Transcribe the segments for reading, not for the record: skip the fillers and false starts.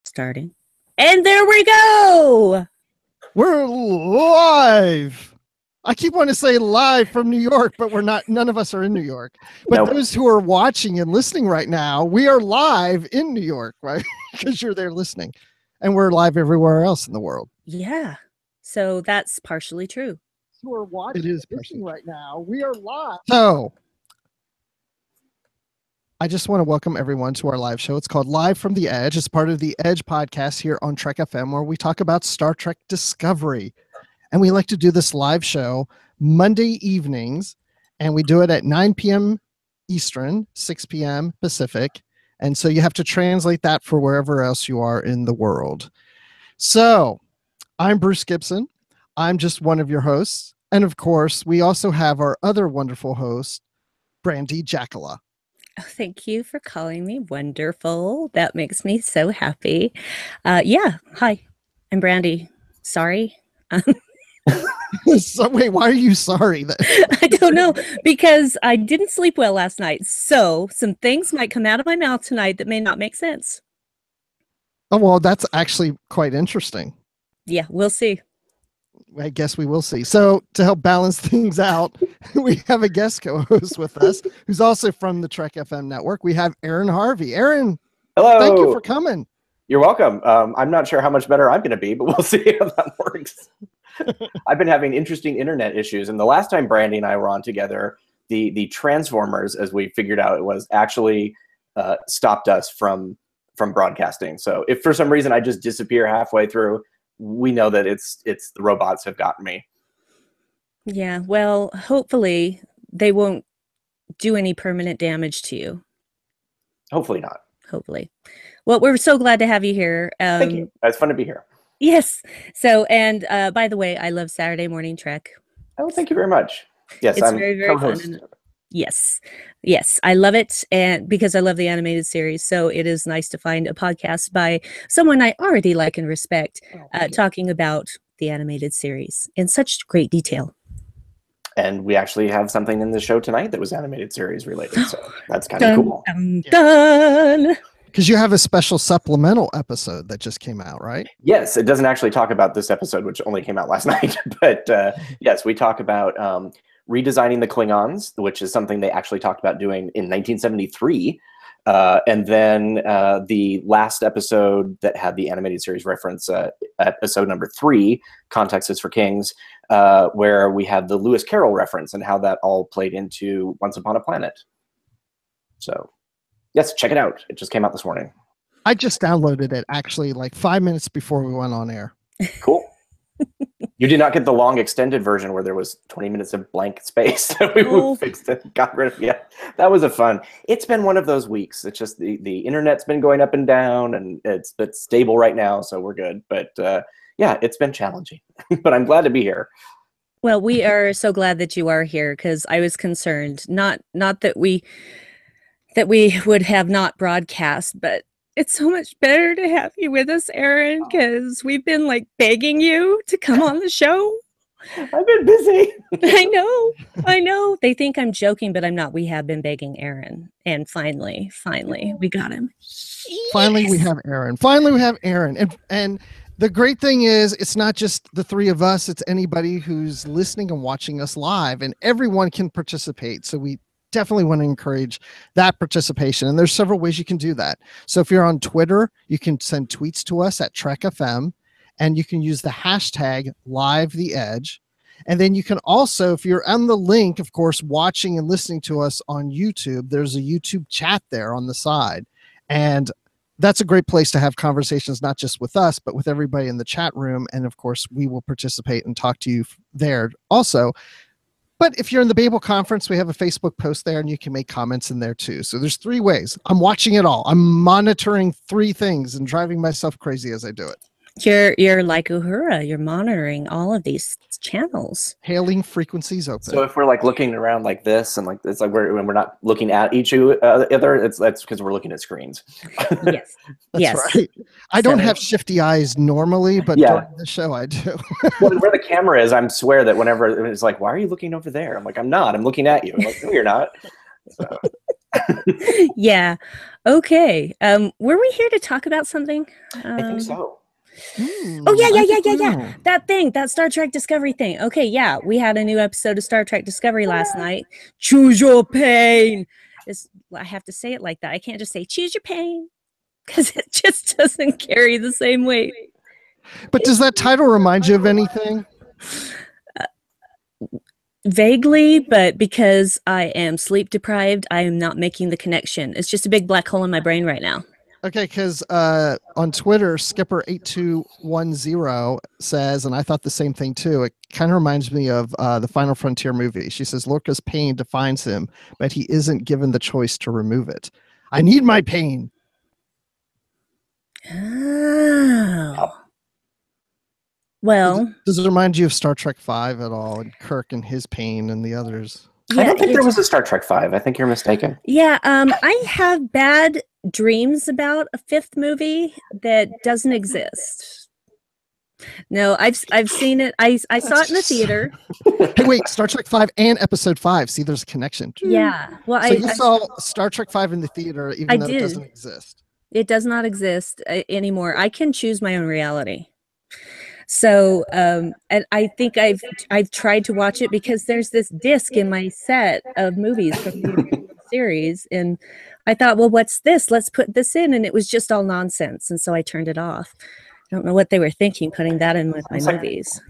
Starting. And there we go. We're live. I keep wanting to say live from New York, but we're not. None of us are in New York. But Those who are watching and listening right now, we are live in New York, right? Because you're there listening. And we're live everywhere else in the world. Yeah. So that's partially true. Who are watching and listening right now, we are live. So I just want to welcome everyone to our live show. It's called Live from the Edge. It's part of the Edge podcast here on Trek FM, where we talk about Star Trek Discovery. And we like to do this live show Monday evenings, and we do it at 9 p.m. Eastern, 6 p.m. Pacific. And so you have to translate that for wherever else you are in the world. So I'm Bruce Gibson. I'm just one of your hosts. And of course, we also have our other wonderful host, Brandi Jackala. Oh, thank you for calling me wonderful. That makes me so happy. Yeah. Hi, I'm Brandi. Sorry. So, wait, why are you sorry? I don't know, because I didn't sleep well last night. So some things might come out of my mouth tonight that may not make sense. Oh, well, that's actually quite interesting. Yeah, we'll see. I guess we will see. So to help balance things out, we have a guest co-host with us who's also from the Trek FM network. We have Aaron Harvey. Aaron, hello. Thank you for coming. You're welcome. I'm not sure how much better I'm going to be, but we'll see how that works. I've been having interesting internet issues, and the last time Brandi and I were on together, the Transformers, as we figured out, it was actually stopped us from broadcasting. So if for some reason I just disappear halfway through, we know that it's the robots have gotten me. Yeah, well, hopefully they won't do any permanent damage to you. Hopefully not. Hopefully. Well, we're so glad to have you here. Thank you. It's fun to be here. Yes. So, and by the way, I love Saturday Morning Trek. Oh, thank you very much. Yes, it's I'm very, very fun. Yes, I love it, and because I love the animated series, so it is nice to find a podcast by someone I already like and respect, talking about the animated series in such great detail. And we actually have something in the show tonight that was animated series related, so that's kind of cool. Done. Because you have a special supplemental episode that just came out, right? Yes, it doesn't actually talk about this episode, which only came out last night, but yes, we talk about redesigning the Klingons, which is something they actually talked about doing in 1973. And then the last episode that had the animated series reference, episode number 3, Context is for Kings, where we had the Lewis Carroll reference and how that all played into Once Upon a Planet. So, yes, check it out. It just came out this morning. I just downloaded it actually like 5 minutes before we went on air. Cool. You did not get the long extended version where there was 20 minutes of blank space that we fixed it, got rid of. Yeah, that was fun. It's been one of those weeks. It's just the internet's been going up and down, and it's stable right now, so we're good. But yeah, it's been challenging, but I'm glad to be here. Well, we are so glad that you are here, because I was concerned, not that we would have not broadcast, but it's so much better to have you with us, Aaron, because we've been like begging you to come on the show. I've been busy. I know. They think I'm joking, but I'm not. We have been begging Aaron, and finally, we got him. Finally, we have Aaron. And the great thing is, it's not just the three of us. It's anybody who's listening and watching us live, and everyone can participate. So we definitely want to encourage that participation, and there's several ways you can do that. So if you're on Twitter, you can send tweets to us at Trek FM, and you can use the hashtag #LiveTheEdge. And then you can also, if you're on the link, of course, watching and listening to us on YouTube, there's a YouTube chat there on the side, and that's a great place to have conversations, not just with us, but with everybody in the chat room. And of course, we will participate and talk to you there also. But if you're in the Babel conference, we have a Facebook post there, and you can make comments in there too. So there's 3 ways. I'm watching it all. I'm monitoring 3 things and driving myself crazy as I do it. You're like Uhura. You're monitoring all of these channels. Hailing frequencies open. So if we're like looking around like this, and like it's like when we're not looking at each other, that's because we're looking at screens. Yes, that's right. I don't have shifty eyes normally, but during the show I do. Well, where the camera is, I swear that whenever it's like, why are you looking over there? I'm like, I'm not. I'm looking at you. I'm like, no, you're not. So. Yeah. Okay. Were we here to talk about something? I think so. Oh, yeah, I yeah, yeah, think yeah, we yeah. will. That thing, that Star Trek Discovery thing. Okay, yeah. We had a new episode of Star Trek Discovery last night. Choose your pain. I have to say it like that. I can't just say choose your pain because it just doesn't carry the same weight. But does that title remind you of anything? Vaguely, but because I am sleep deprived, I am not making the connection. It's just a big black hole in my brain right now. Okay, because on Twitter, Skipper8210 says, and I thought the same thing too, it kind of reminds me of the Final Frontier movie. She says, Lorca's pain defines him, but he isn't given the choice to remove it. I need my pain. Oh. Well, does it remind you of Star Trek V at all, and Kirk and his pain and the others? Yeah, I don't think there was a Star Trek V. I think you're mistaken. Yeah, I have bad dreams about a fifth movie that doesn't exist. No, I've seen it. I saw it in the theater. Hey, wait, Star Trek V and Episode 5. See, there's a connection. Yeah. Well, so you saw Star Trek V in the theater, even though it doesn't exist. It does not exist anymore. I can choose my own reality. So, and I think I've tried to watch it because there's this disc in my set of movies from the series, and I thought, well, what's this? Let's put this in, and it was just all nonsense, and so I turned it off. I don't know what they were thinking putting that in with my movies.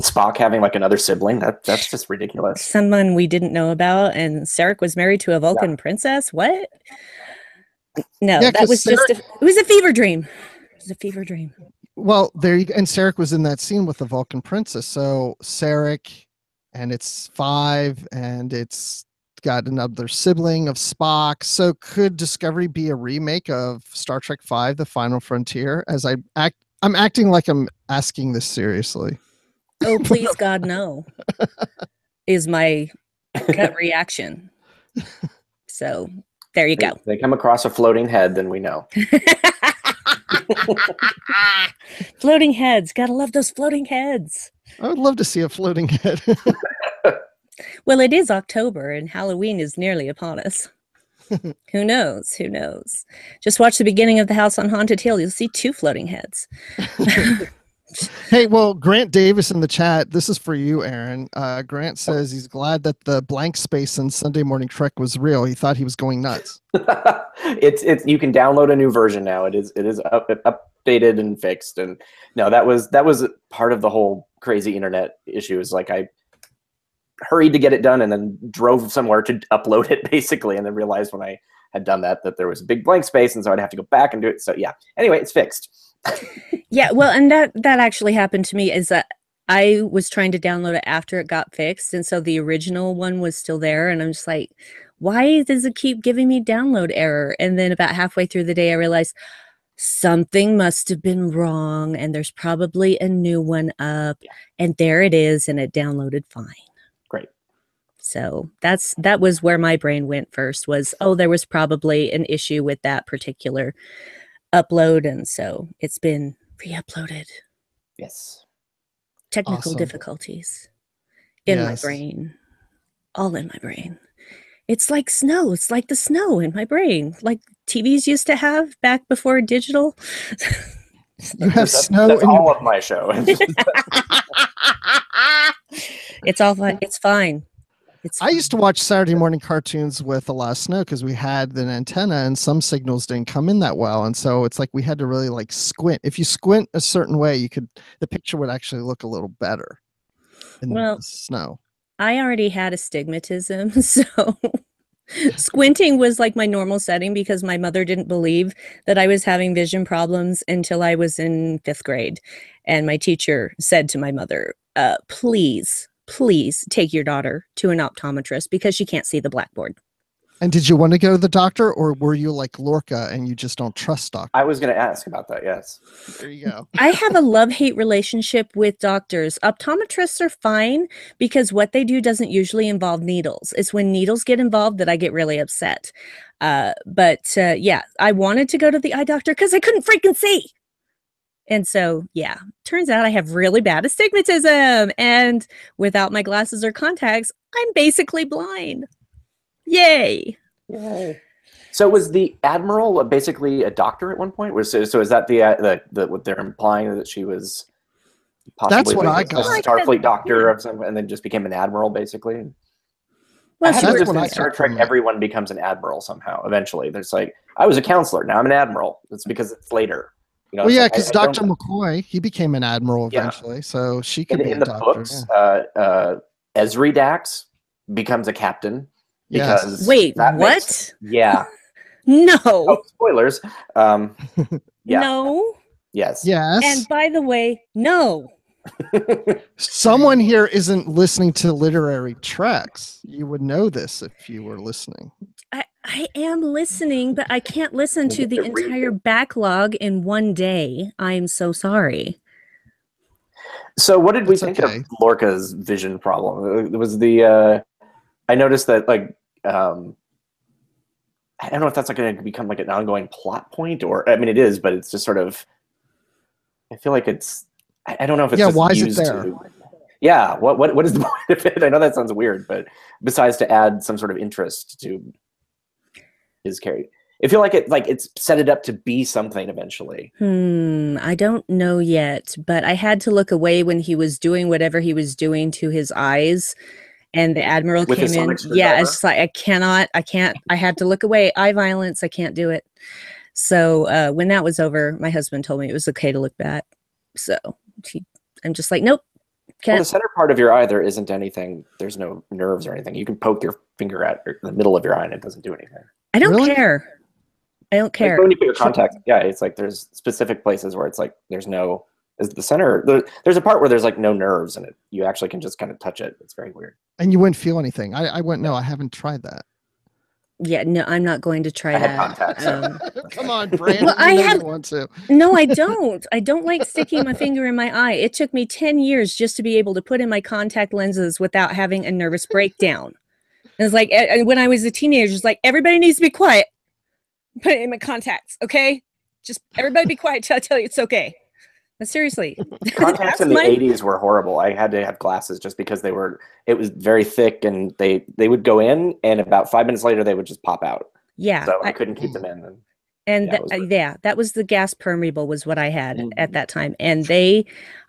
Spock having like another sibling, that's just ridiculous. Someone we didn't know about, and Sarek was married to a Vulcan princess. What? No, that was just it was a fever dream. It was a fever dream. Well, there you go. And Sarek was in that scene with the Vulcan princess. So Sarek, and it's 5, and it's got another sibling of Spock. So could Discovery be a remake of Star Trek V, The Final Frontier? As I'm acting like I'm asking this seriously. Oh, please, God, no, is my gut reaction. So there you go. They come across a floating head, then we know. Floating heads. Gotta love those floating heads. I would love to see a floating head. Well, it is October and Halloween is nearly upon us. Who knows? Who knows? Just watch the beginning of The House on Haunted Hill. You'll see 2 floating heads. Hey, well, Grant Davis in the chat, this is for you, Aaron. Grant says he's glad that the blank space in Sunday Morning Trek was real. He thought he was going nuts. It's you can download a new version now. It is updated and fixed. And no, that was part of the whole crazy internet issue. Is like I hurried to get it done and then drove somewhere to upload it basically, and then realized when I had done that there was a big blank space, and so I'd have to go back and do it. So yeah. Anyway, it's fixed. Yeah, well, and that actually happened to me. Is that I was trying to download it after it got fixed, and so the original one was still there, and I'm just like, why does it keep giving me download error? And then about halfway through the day, I realized something must have been wrong, and there's probably a new one up, and there it is, and it downloaded fine. Great. So that was where my brain went first. Was there was probably an issue with that particular upload, and so it's been re-uploaded. Yes. Technical difficulties in my brain. All in my brain. It's like snow. It's like the snow in my brain. Like TVs used to have back before digital. You have snow that's in all of my show. It's all fine. It's fine. I used to watch Saturday morning cartoons with a lot of snow because we had an antenna and some signals didn't come in that well. And so it's like we had to really like squint. If you squint a certain way, the picture would actually look a little better in the snow. I already had astigmatism, so squinting was like my normal setting because my mother didn't believe that I was having vision problems until I was in 5th grade. And my teacher said to my mother, please take your daughter to an optometrist because she can't see the blackboard. And did you want to go to the doctor, or were you like Lorca and you just don't trust doctors? I was going to ask about that. Yes. There you go. I have a love-hate relationship with doctors. Optometrists are fine because what they do doesn't usually involve needles. It's when needles get involved that I get really upset. But I wanted to go to the eye doctor because I couldn't freaking see. And so, yeah, turns out I have really bad astigmatism. And without my glasses or contacts, I'm basically blind. Yay. Yay. So was the admiral basically a doctor at one point? So is that the what they're implying, that she was possibly That's what I a got. Starfleet doctor of some, and then just became an admiral basically? Well, I she have That's this what in I Star took Trek, from it. everyone becomes an admiral somehow eventually. There's like, I was a counselor, now I'm an admiral. It's because it's later. You know, Well, it's yeah, like, because I Dr. don't- McCoy, he became an admiral Yeah. eventually, so she could be in a the doctor. books, Yeah. Esri Dax becomes a captain Yes. because Wait, that what? makes, yeah. No. Oh, spoilers. Yeah. No. Yes. Yes. And by the way, no. Someone here isn't listening to literary treks. You would know this if you were listening. I am listening, but I can't listen to the You have to read entire it. backlog in one day. I'm so sorry. So what did we It's think okay. of Lorca's vision problem? It was the I noticed that like I don't know if that's like going to become like an ongoing plot point, or I mean it is, but it's just sort of, I feel like it's, I don't know if it's Yeah, just why is it used there? to, yeah, what is the point of it? I know that sounds weird, but besides to add some sort of interest to his character, I feel like it's set it up to be something eventually. I don't know yet, but I had to look away when he was doing whatever he was doing to his eyes, and the admiral With came his in. sonic Yeah, screwdriver? it's just like I can't. I had to look away. Eye violence. I can't do it. So when that was over, my husband told me it was okay to look back. So I'm just like, nope, Well, can't. the center part of your eye, there isn't anything. There's no nerves or anything. You can poke your finger at the middle of your eye, and it doesn't do anything. I don't Really? care. I don't care. Like when you put your contacts, yeah, it's like there's specific places where it's like there's no, is the center. There's a part where there's like no nerves, and you actually can just kind of touch it. It's very weird. And you wouldn't feel anything. I wouldn't know. I haven't tried that. Yeah, no, I'm not going to try I had that. contacts. So. Come on, Brandon. Well, I you know have- you want to. No, I don't. I don't like sticking my finger in my eye. It took me 10 years just to be able to put in my contact lenses without having a nervous breakdown. And it's like when I was a teenager, it's like everybody needs to be quiet. Put it in my contacts, okay? Just everybody be quiet till I tell you it's okay. But seriously. Contacts in the 80s were horrible. I had to have glasses just because it was very thick, and they would go in, and about 5 minutes later they would just pop out. Yeah. So I couldn't keep them in. And that was the gas permeable was what I had at that time. And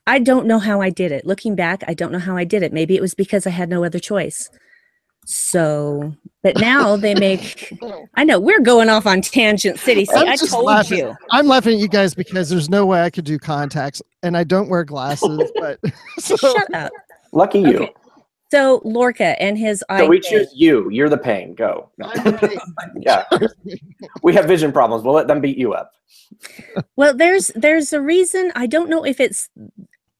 I don't know how I did it. Looking back, I don't know how I did it. Maybe it was because I had no other choice. So, but now they make, I know we're going off on Tangent City. See, I told you. I'm laughing at you guys because there's no way I could do contacts, and I don't wear glasses. But Shut up. Lucky you. Okay. So Lorca and his eye. So we choose you. You're the pain. Go. No. I'm the pain. Yeah. We have vision problems. We'll let them beat you up. Well, there's a reason. I don't know if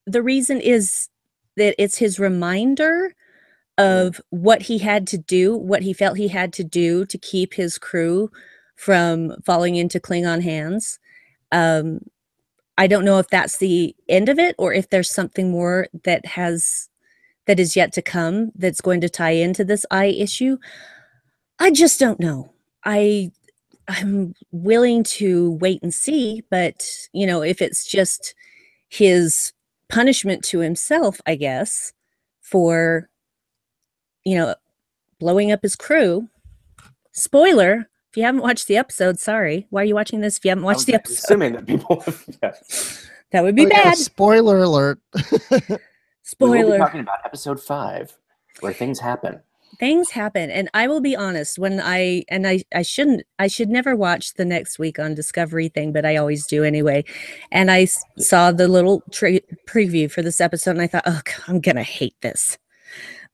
the reason is that it's his reminder of what he had to do, what he felt he had to do to keep his crew from falling into Klingon hands. I don't know if that's the end of it or if there's something more that is yet to come that's going to tie into this eye issue. I just don't know. I'm willing to wait and see, but if it's just his punishment to himself, I guess, for blowing up his crew. Spoiler, if you haven't watched the episode, sorry. Why are you watching this if you haven't watched the episode? Assuming that people That would be bad. Yeah, spoiler alert. We'll be talking about episode 5, where things happen. Things happen, and I will be honest. When I should never watch the next week on Discovery thing, but I always do anyway. And I saw the little preview for this episode, and I thought, oh, God, I'm gonna hate this.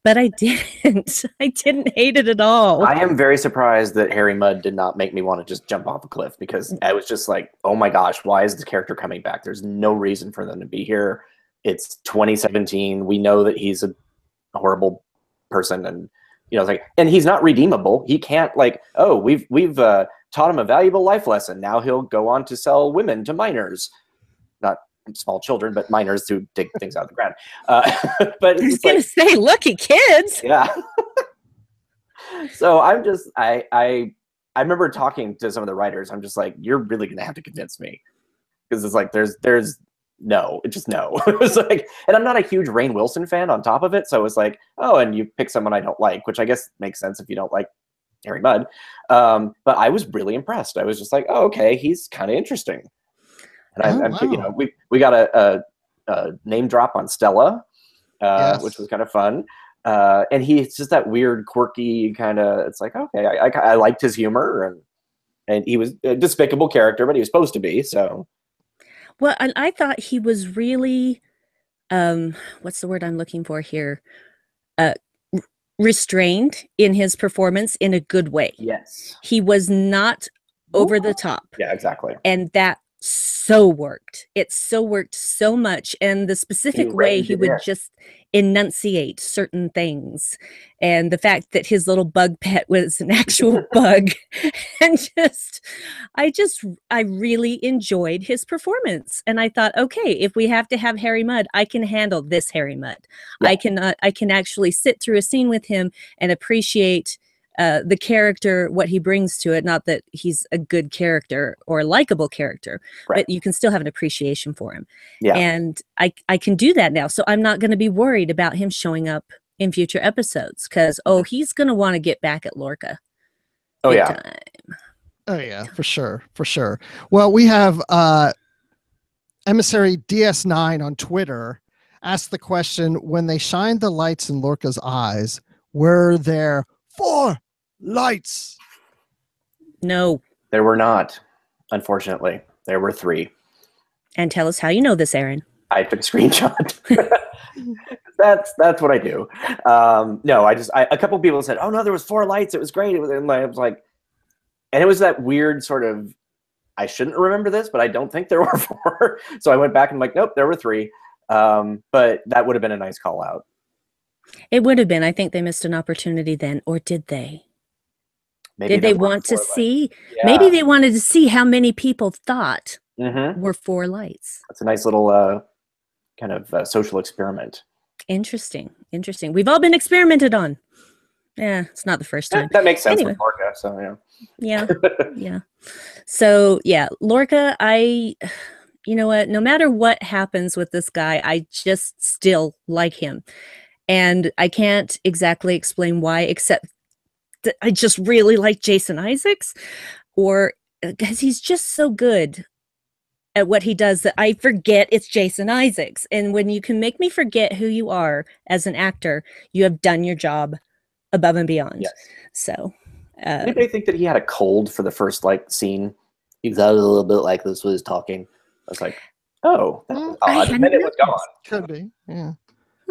But I didn't. I didn't hate it at all. I am very surprised that Harry Mudd did not make me want to just jump off a cliff, because I was just like, oh my gosh, why is the character coming back? There's no reason for them to be here. It's 2017. We know that he's a horrible person, and it's like, and he's not redeemable. He can't we've taught him a valuable life lesson. Now he'll go on to sell women to minors. Not small children, but minors who dig things out of the ground. But I was gonna say, lucky kids. Yeah. So I remember talking to some of the writers. I'm just like, you're really gonna have to convince me, because it's like there's no, just no. It was like, and I'm not a huge Rainn Wilson fan on top of it, so it's like, oh, and you pick someone I don't like, which I guess makes sense if you don't like Harry Mudd. But I was really impressed. I was just like, oh, okay, he's kind of interesting. And wow. we got a name drop on Stella, Yes. which was kind of fun. And he's just that weird, quirky kind of. It's like, okay, I liked his humor, and he was a despicable character, but he was supposed to be. So, Well, and I thought he was really, what's the word I'm looking for here? Uh, Restrained in his performance in a good way. yes, He was not over the top. yeah, exactly. And that so worked. It so worked so much. And the specific way he would just enunciate certain things. And the fact that his little bug pet was an actual bug. And I really enjoyed his performance. And I thought, okay, if we have to have Harry Mudd, I can handle this Harry Mudd. Yeah. I can actually sit through a scene with him and appreciate the character, what he brings to it. Not that he's a good character or a likable character, but you can still have an appreciation for him. Yeah. And I can do that now. So I'm not going to be worried about him showing up in future episodes because, he's going to want to get back at Lorca. Oh, yeah. Time. Oh, yeah, for sure. For sure. Well, we have Emissary DS9 on Twitter asked the question, when they shined the lights in Lorca's eyes, were there 4 lights? No. There were not, unfortunately. There were 3. And tell us how you know this, Aaron. I took a screenshot. That's what I do. No, a couple people said, oh no, there was 4 lights. It was great. And I was like, and it was that weird sort of, I shouldn't remember this, but I don't think there were 4. So I went back and I'm like, nope, there were 3. But that would have been a nice call out. It would have been. I think they missed an opportunity then, or did they? Did they want to see? Yeah. Maybe they wanted to see how many people thought were 4 lights. That's a nice little kind of social experiment. Interesting. We've all been experimented on. Yeah, it's not the first time. That makes sense with Lorca, so yeah. Yeah. So yeah, Lorca, you know what? No matter what happens with this guy, I just still like him. And I can't exactly explain why, except that I just really like Jason Isaacs, or because he's just so good at what he does that I forget it's Jason Isaacs. And when you can make me forget who you are as an actor, you have done your job above and beyond. Yes. So anybody think that he had a cold for the first scene? He sounded a little bit like this was talking. I was like, oh, that's odd. And then it was gone. Could be, yeah.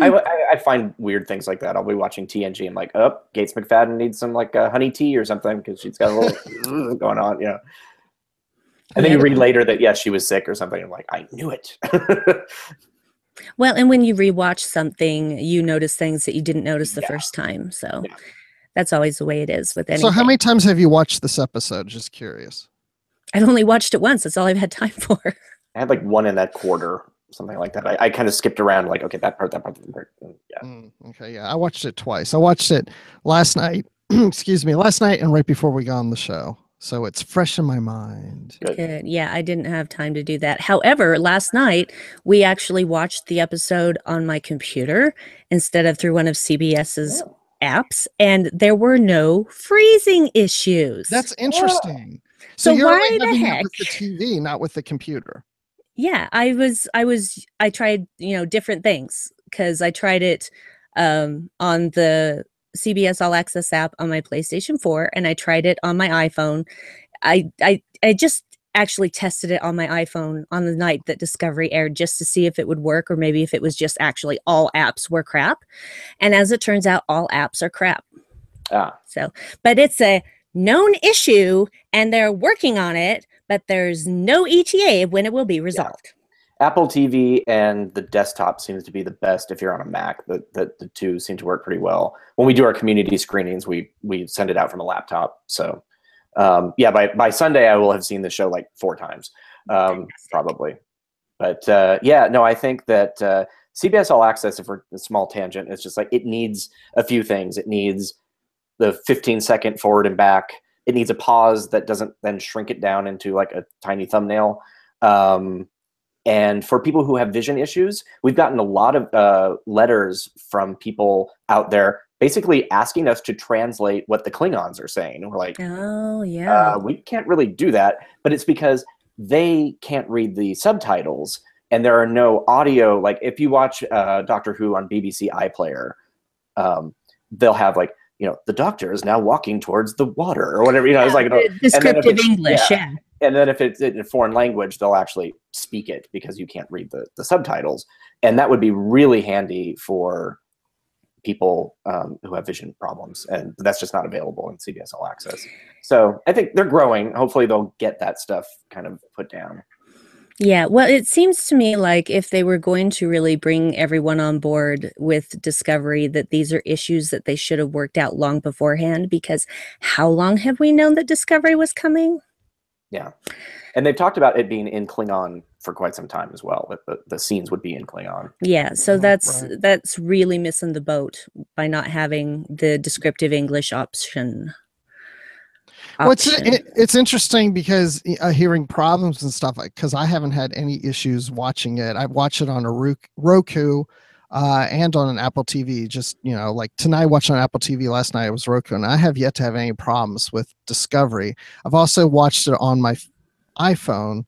I find weird things like that. I'll be watching TNG. I'm like, oh, Gates McFadden needs some honey tea or something because she's got a little going on, And then you read later that yes, she was sick or something. I'm like, I knew it. Well, and when you rewatch something, you notice things that you didn't notice the first time. So that's always the way it is with anything. So how many times have you watched this episode? Just curious. I've only watched it once. That's all I've had time for. I had 1 in that quarter. Something like that. I kind of skipped around okay, that part. Yeah. Okay, yeah. I watched it twice. I watched it last night, last night and right before we got on the show. So it's fresh in my mind. Good. Yeah, I didn't have time to do that. However, last night we actually watched the episode on my computer instead of through one of CBS's apps, and there were no freezing issues. That's interesting. So you're why the heck with the TV, not with the computer? Yeah, I tried, different things because I tried it on the CBS All Access app on my PlayStation 4, and I tried it on my iPhone. I just actually tested it on my iPhone on the night that Discovery aired just to see if it would work, or maybe if it was just actually all apps were crap. And as it turns out, all apps are crap. So, but it's a known issue and they're working on it, but there's no ETA of when it will be resolved. Apple TV and the desktop seems to be the best if you're on a Mac. The two seem to work pretty well. When we do our community screenings, we send it out from a laptop. So by Sunday I will have seen the show 4 times, probably. But I think that CBS All Access, if we're a small tangent, it's just it needs a few things. It needs the 15-second forward and back. It needs a pause that doesn't then shrink it down into a tiny thumbnail. And for people who have vision issues, we've gotten a lot of letters from people out there basically asking us to translate what the Klingons are saying. And we're like, oh yeah, we can't really do that. But it's because they can't read the subtitles, and there are no audio. Like if you watch Doctor Who on BBC iPlayer, they'll have like, the Doctor is now walking towards the water or whatever. It's like descriptive English, yeah. And then if it's in a foreign language, they'll actually speak it because you can't read the subtitles. And that would be really handy for people who have vision problems. And that's just not available in CBS All Access. So I think they're growing. Hopefully they'll get that stuff kind of put down. Yeah, well, it seems to me like if they were going to really bring everyone on board with Discovery, that these are issues that they should have worked out long beforehand, because how long have we known that Discovery was coming? Yeah. And they've talked about it being in Klingon for quite some time as well, that the scenes would be in Klingon. Yeah, so that's really missing the boat by not having the descriptive English option. Well, it's interesting because hearing problems and stuff, because I haven't had any issues watching it. I've watched it on a Roku and on an Apple TV. Just, like tonight, watching on Apple TV, last night it was Roku, and I have yet to have any problems with Discovery. I've also watched it on my iPhone.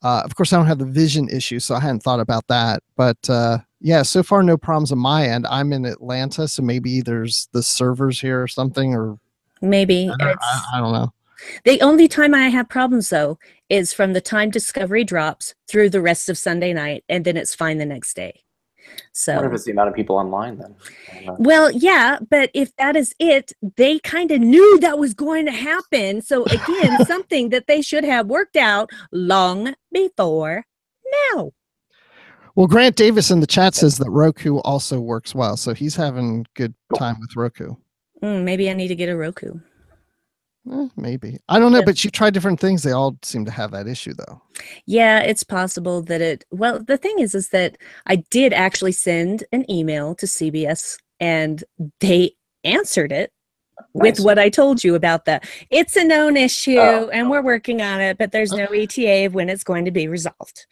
Of course, I don't have the vision issue, so I hadn't thought about that. But yeah, so far, no problems on my end. I'm in Atlanta, so maybe there's the servers here or something, or maybe I don't know. The only time I have problems, though, is from the time Discovery drops through the rest of Sunday night, and then it's fine the next day. So, I wonder if it's the amount of people online then. Well, yeah, but if that is it, they kind of knew that was going to happen. So again, something that they should have worked out long before now. Well, Grant Davis in the chat says that Roku also works well, so he's having good time with Roku. Maybe I need to get a Roku. Maybe. I don't know, but you try different things. They all seem to have that issue, though. Yeah, it's possible that well, the thing is that I did actually send an email to CBS, and they answered it with what I told you about that. It's a known issue, and we're working on it, but there's no ETA of when it's going to be resolved.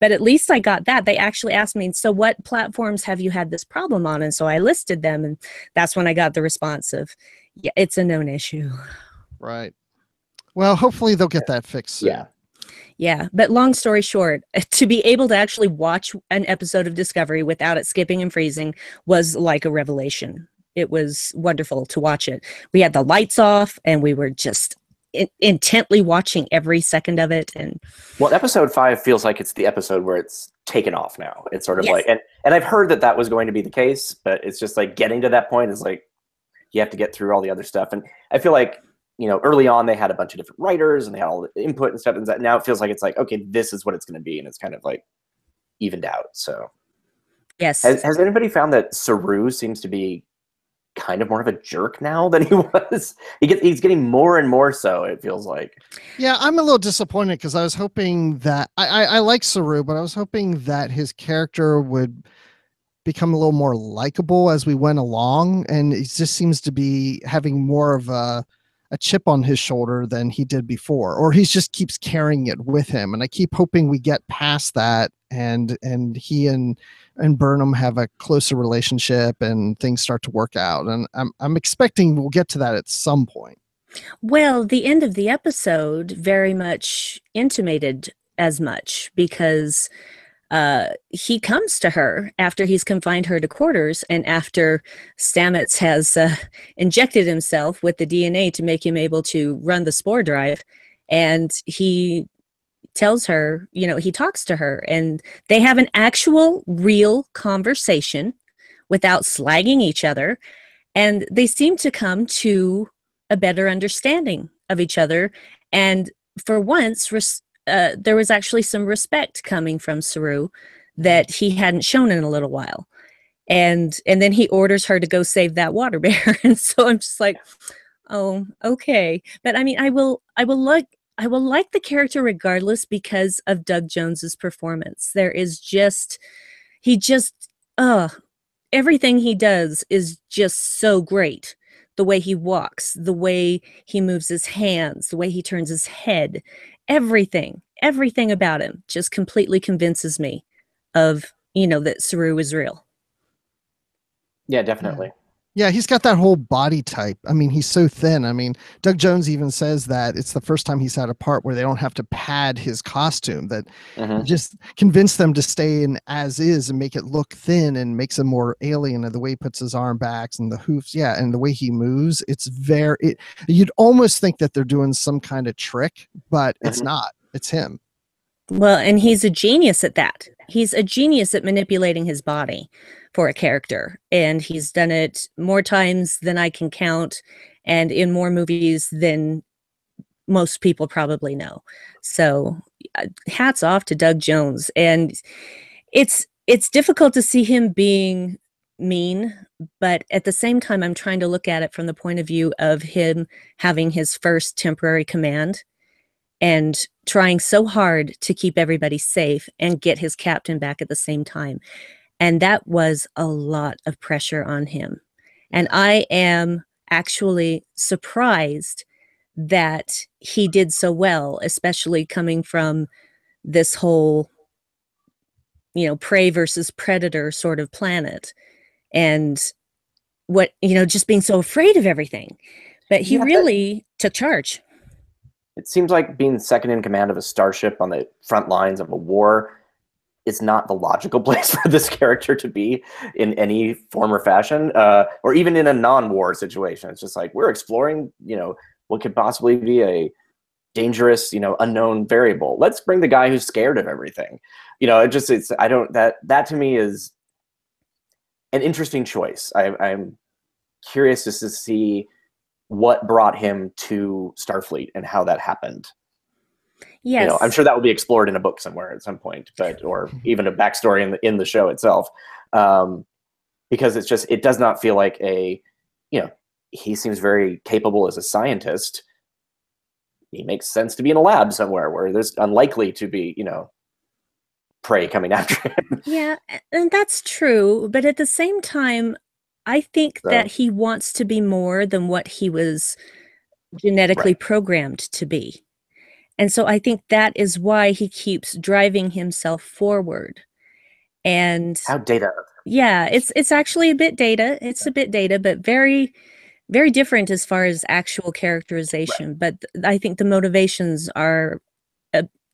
But at least I got that. They actually asked me, so what platforms have you had this problem on? And so I listed them, and that's when I got the response of, yeah, it's a known issue. Right. Well, hopefully they'll get that fixed soon. Yeah. But long story short, to be able to actually watch an episode of Discovery without it skipping and freezing was like a revelation. It was wonderful to watch it. We had the lights off, and we were just intently watching every second of it. And well, episode 5 feels like it's the episode where it's taken off now. It's sort of like, and I've heard that was going to be the case, but it's just like getting to that point is like, you have to get through all the other stuff. And I feel like, early on they had a bunch of different writers and they had all the input and stuff. And now it feels like it's like, okay, this is what it's going to be. And it's kind of like evened out. So yes. Has anybody found that Saru seems to be kind of more of a jerk now than he was? He's getting more and more so, it feels like. Yeah, I'm a little disappointed because I was hoping that I like Saru, but I was hoping that his character would become a little more likable as we went along, and he just seems to be having more of a chip on his shoulder than he did before, or he just keeps carrying it with him. And I keep hoping we get past that, and he and Burnham have a closer relationship and things start to work out. And I'm expecting we'll get to that at some point. Well, the end of the episode very much intimated as much, because he comes to her after he's confined her to quarters, and after Stamets has injected himself with the DNA to make him able to run the spore drive, and he tells her, he talks to her, and they have an actual real conversation without slagging each other, and they seem to come to a better understanding of each other. And for once, there was actually some respect coming from Saru that he hadn't shown in a little while. And then he orders her to go save that water bear. And so I'm just like, oh, okay. But I mean, I will like the character regardless because of Doug Jones's performance. Everything he does is just so great. The way he walks, the way he moves his hands, the way he turns his head, everything about him just completely convinces me of, that Saru is real. Yeah, definitely. Yeah, he's got that whole body type. I mean, he's so thin. I mean, Doug Jones even says that it's the first time he's had a part where they don't have to pad his costume, that just convince them to stay in as is and make it look thin and makes him more alien, and the way he puts his arm backs and the hoofs. Yeah, and the way he moves, you'd almost think that they're doing some kind of trick, but it's not. It's him. Well, and he's a genius at that. He's a genius at manipulating his body for a character, and he's done it more times than I can count, and in more movies than most people probably know. So hats off to Doug Jones. And it's difficult to see him being mean, but at the same time, I'm trying to look at it from the point of view of him having his first temporary command and trying so hard to keep everybody safe and get his captain back at the same time. And that was a lot of pressure on him. And I am actually surprised that he did so well, especially coming from this whole, prey versus predator sort of planet. And just being so afraid of everything. But he really took charge. It seems like being second in command of a starship on the front lines of a war is not the logical place for this character to be in any form or fashion, or even in a non-war situation. It's just like, we're exploring, what could possibly be a dangerous, unknown variable. Let's bring the guy who's scared of everything. That to me is an interesting choice. I'm curious just to see what brought him to Starfleet and how that happened. Yes. I'm sure that will be explored in a book somewhere at some point, or even a backstory in the show itself. Because it does not feel like he seems very capable as a scientist. He makes sense to be in a lab somewhere where there's unlikely to be, prey coming after him. Yeah, and that's true. But at the same time, I think that he wants to be more than what he was genetically programmed to be. And so I think that is why he keeps driving himself forward. And how data? Yeah, it's actually a bit data. It's a bit data, but very, very different as far as actual characterization. But I think the motivations are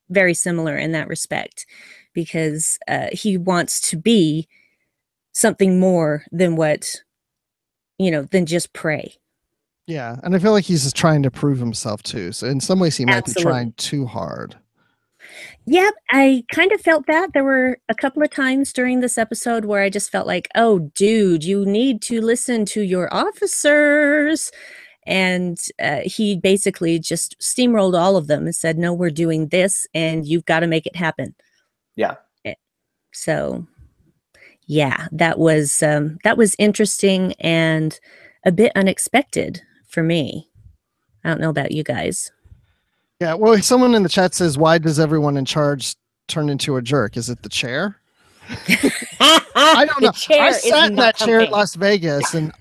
very similar in that respect, because he wants to be something more than than just prey. Yeah, and I feel like he's just trying to prove himself too. So in some ways he might be trying too hard. Yeah, I kind of felt that. There were a couple of times during this episode where I just felt like, oh, dude, you need to listen to your officers. And he basically just steamrolled all of them and said, no, we're doing this and you've got to make it happen. Yeah. So, yeah, that was interesting and a bit unexpected for me. I don't know about you guys. Yeah, well, someone in the chat says, why does everyone in charge turn into a jerk? Is it the chair? I don't know. I sat in that chair in Las Vegas, and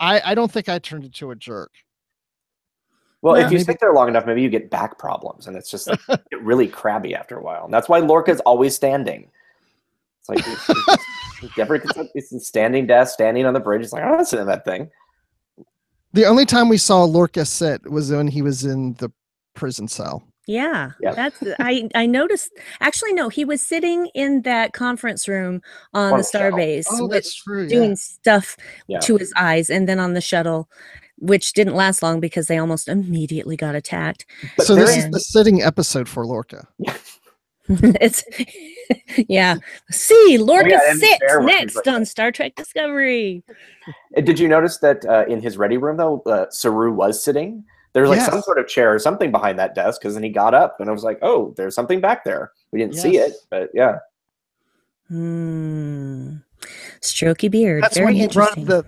I don't think I turned into a jerk. Well, if you sit there long enough, maybe you get back problems, and it's just like get really crabby after a while. And that's why Lorca's always standing. It's like it's a standing desk, standing on the bridge. It's like, I'm not sitting in that thing. The only time we saw Lorca sit was when he was in the prison cell. Yeah, that's I noticed. Actually, no, he was sitting in that conference room on the Starbase. Oh, that's true. Doing stuff to his eyes, and then on the shuttle, which didn't last long because they almost immediately got attacked. So this is the sitting episode for Lorca. It's See, Lorca sits next on Star Trek Discovery. Did you notice that in his ready room though, Saru was sitting? There's like some sort of chair or something behind that desk, because then he got up and I was like, oh, there's something back there. We didn't see it, but yeah. Strokey beard. That's when he brought the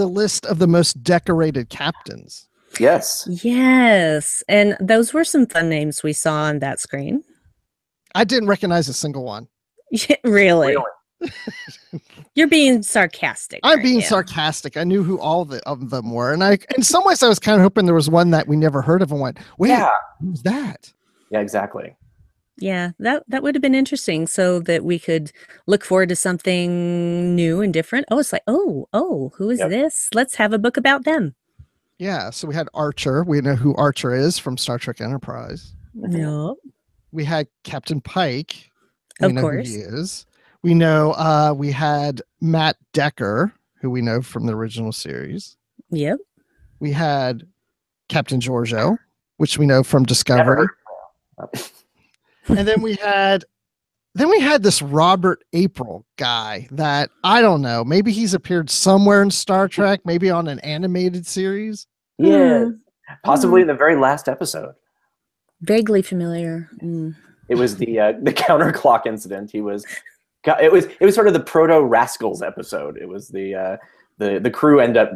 list of the most decorated captains. Yes. Yes. And those were some fun names we saw on that screen. I didn't recognize a single one. Really? You're being sarcastic. I'm being sarcastic. I knew who all of them were. And in some ways I was kind of hoping there was one that we never heard of and went, wait, who's that? Yeah, exactly. Yeah, that would have been interesting so that we could look forward to something new and different. Oh, it's like, oh, who is Yep. this? Let's have a book about them. Yeah, so we had Archer. We know who Archer is from Star Trek Enterprise. No, We had Captain Pike. We of know who course. he is. We know we had Matt Decker, who we know from the original series. Yep. We had Captain Giorgio, which we know from Never Discovery. heard. And then we had this Robert April guy that I don't know. Maybe he's appeared somewhere in Star Trek, maybe on an animated series. Yeah, Hmm. possibly in the very last episode. Vaguely familiar. Mm. It was the counterclock incident. It was sort of the proto Rascals episode. It was the crew end up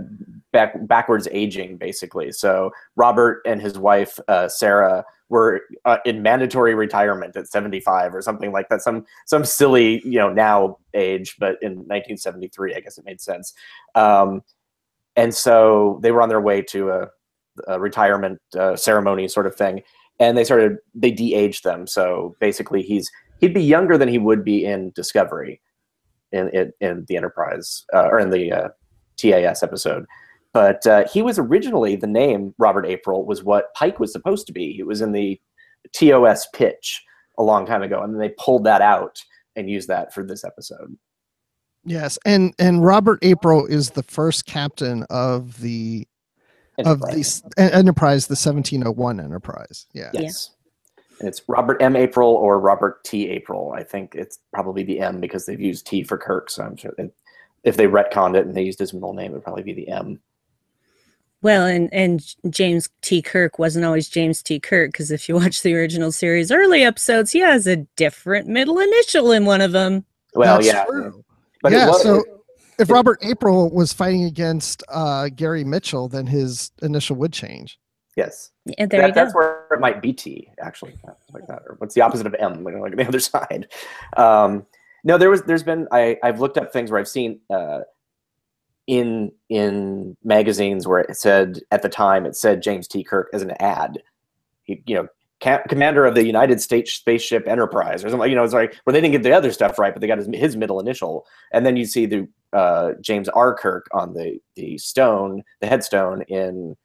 backwards aging basically. So Robert and his wife Sarah were in mandatory retirement at 75 or something like that. Some silly now age, but in 1973 I guess it made sense. And so they were on their way to a retirement ceremony sort of thing. And they de-aged them. So basically he'd be younger than he would be in Discovery in the Enterprise or in the TAS episode. But he was originally, the name Robert April was what Pike was supposed to be. He was in the TOS pitch a long time ago. And then they pulled that out and used that for this episode. Yes. And Robert April is the first captain of the Enterprise, the 1701 Enterprise. Yeah. Yes. And it's Robert M. April or Robert T. April. I think it's probably the M because they've used T for Kirk. So I'm sure if they retconned it and they used his middle name, it would probably be the M. Well, and James T. Kirk wasn't always James T. Kirk, because if you watch the original series early episodes, he has a different middle initial in one of them. Well, That's yeah. true. But yeah, so if Robert April was fighting against Gary Mitchell, then his initial would change. Yes. And there you go. That's where it might be T, actually. Like that. Or what's the opposite of M, like the other side. No, there's been I've looked up things where I've seen in magazines where it said at the time James T. Kirk as an ad. He, commander of the United States Spaceship Enterprise or something, it's like where they didn't get the other stuff right, but they got his middle initial. And then you see the James R. Kirk on the headstone in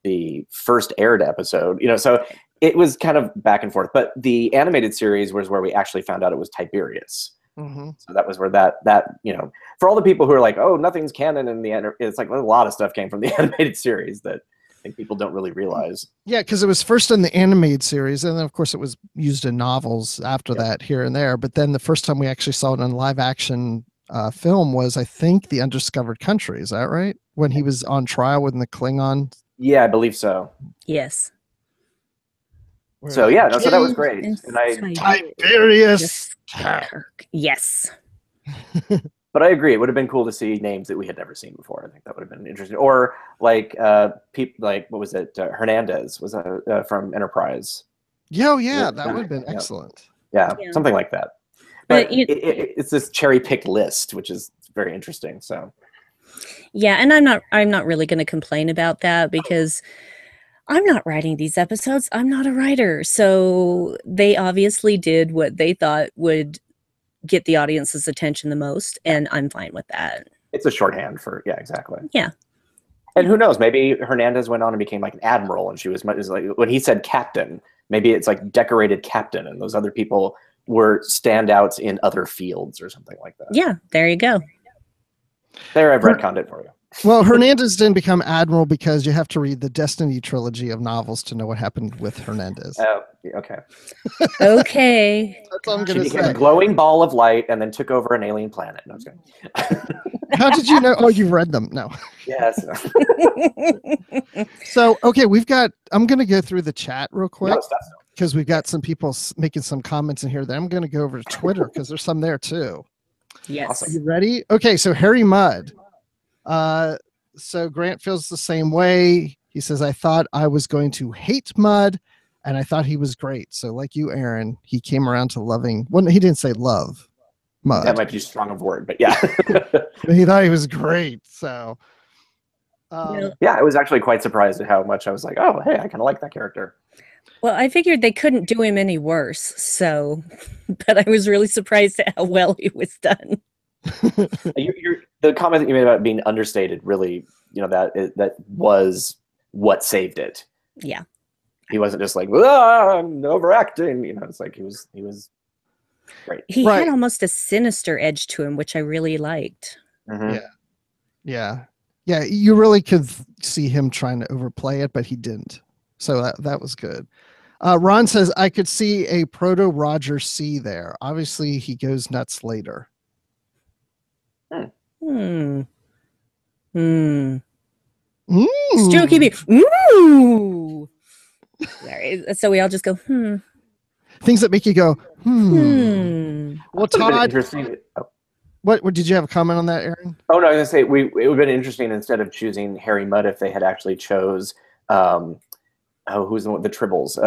the first aired episode, so it was kind of back and forth. But the animated series was where we actually found out it was Tiberius. Mm-hmm. So that was where that for all the people who are like, oh, nothing's canon in it's like a lot of stuff came from the animated series that I think people don't really realize. Yeah, because it was first in the animated series, and then of course it was used in novels after that here and there. But then the first time we actually saw it in live action film was, I think, The Undiscovered Country. Is that right? When he was on trial with the Klingon. Yeah, I believe so. Yes. So yeah, so that was great. And Tiberius Kirk. Yes. But I agree, it would have been cool to see names that we had never seen before. I think that would have been interesting. Or like people like, what was it? Hernandez was from Enterprise. Yeah, that would have been excellent. Yeah, something like that. But it's this cherry-picked list, which is very interesting. So yeah, and I'm not really going to complain about that because I'm not writing these episodes. I'm not a writer. So they obviously did what they thought would get the audience's attention the most, and I'm fine with that. It's a shorthand for, yeah, exactly. Yeah. And who knows, maybe Hernandez went on and became like an admiral, and she was like, when he said captain, maybe it's like decorated captain, and those other people were standouts in other fields or something like that. Yeah, there you go. There, I've retconned it for you. Well, Hernandez didn't become admiral because you have to read the Destiny trilogy of novels to know what happened with Hernandez. Oh, okay. Okay. That's all I'm going She to became say. a glowing ball of light and then took over an alien planet. No, I was kidding. How did you know? Oh, you've read them. No. Yes. So, okay, I'm going to go through the chat real quick because we've got some people making some comments in here. Then I'm going to go over to Twitter because there's some there too. Yes. Awesome. You ready? Okay, so Harry Mudd. So Grant feels the same way. He says, I thought I was going to hate Mudd, and I thought he was great. So like you, Aaron, he came around to loving. Well, he didn't say love Mudd. That might be strong of word, but yeah. He thought he was great. So yeah, I was actually quite surprised at how much I was like, oh, hey, I kind of like that character. Well, I figured they couldn't do him any worse, so, but I was really surprised at how well he was done. The comment that you made about being understated, really, that was what saved it. Yeah. He wasn't just like, I'm overacting. It's like he was great. He had almost a sinister edge to him, which I really liked. Mm-hmm. Yeah. You really could see him trying to overplay it, but he didn't. So that was good. Ron says, I could see a proto Roger C there. Obviously, he goes nuts later. Strokey Strokey. Ooh. Sorry. So we all just go, Things that make you go, Well, Todd, what did you have a comment on that, Aaron? Oh, no, I was going to say, it would have been interesting instead of choosing Harry Mudd if they had actually chose, who's the one, the Tribbles.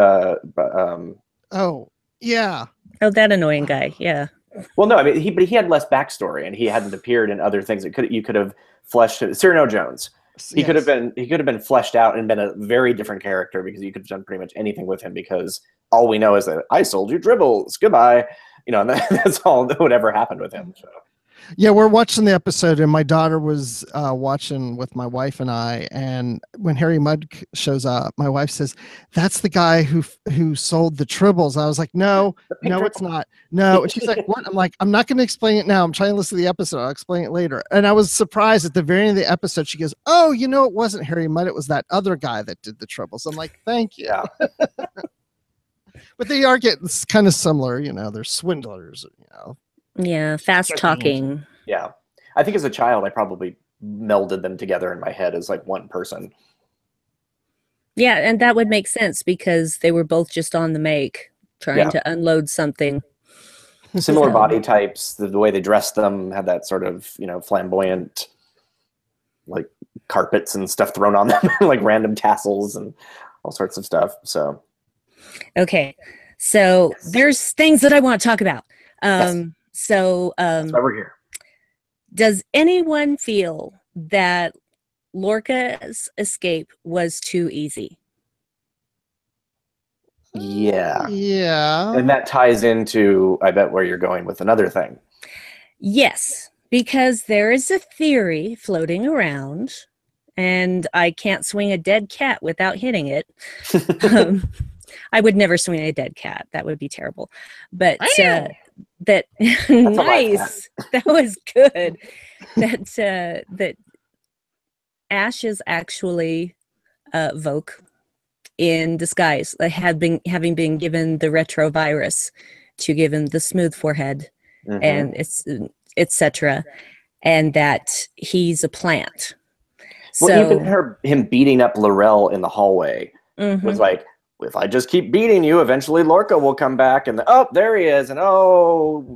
Oh, yeah. Oh, that annoying guy. Yeah. Well, no, I mean, but he had less backstory, and he hadn't appeared in other things. You could have fleshed Cyrano Jones. He could have been fleshed out and been a very different character, because you could have done pretty much anything with him, because all we know is that I sold you Tribbles. Goodbye. And that's all that would ever happen with him. So. Yeah, we're watching the episode, and my daughter was watching with my wife and I. And when Harry Mudd shows up, my wife says, "That's the guy who sold the Tribbles." I was like, "No, it's not. No." And she's like, "What?" I'm like, "I'm not going to explain it now. I'm trying to listen to the episode. I'll explain it later." And I was surprised at the very end of the episode. She goes, "Oh, it wasn't Harry Mudd. It was that other guy that did the Tribbles." I'm like, "Thank you." Yeah. But they are getting kind of similar. They're swindlers. Yeah, fast talking. Yeah. I think as a child, I probably melded them together in my head as like one person. Yeah, and that would make sense because they were both just on the make, trying to unload something. Similar body types, the way they dressed them had that sort of, flamboyant, like carpets and stuff thrown on them, like random tassels and all sorts of stuff. So. Okay. So there's things that I want to talk about. So that's why we're here. Does anyone feel that Lorca's escape was too easy? Yeah. Yeah. And that ties into, I bet, where you're going with another thing. Yes, because there is a theory floating around, and I can't swing a dead cat without hitting it. I would never swing a dead cat. That would be terrible. But that nice. That was good. That Ash is actually Voke in disguise, having been given the retrovirus to give him the smooth forehead, and it's etc., and that he's a plant. Well, even him beating up Laurel in the hallway was like, if I just keep beating you, eventually Lorca will come back, and there he is, and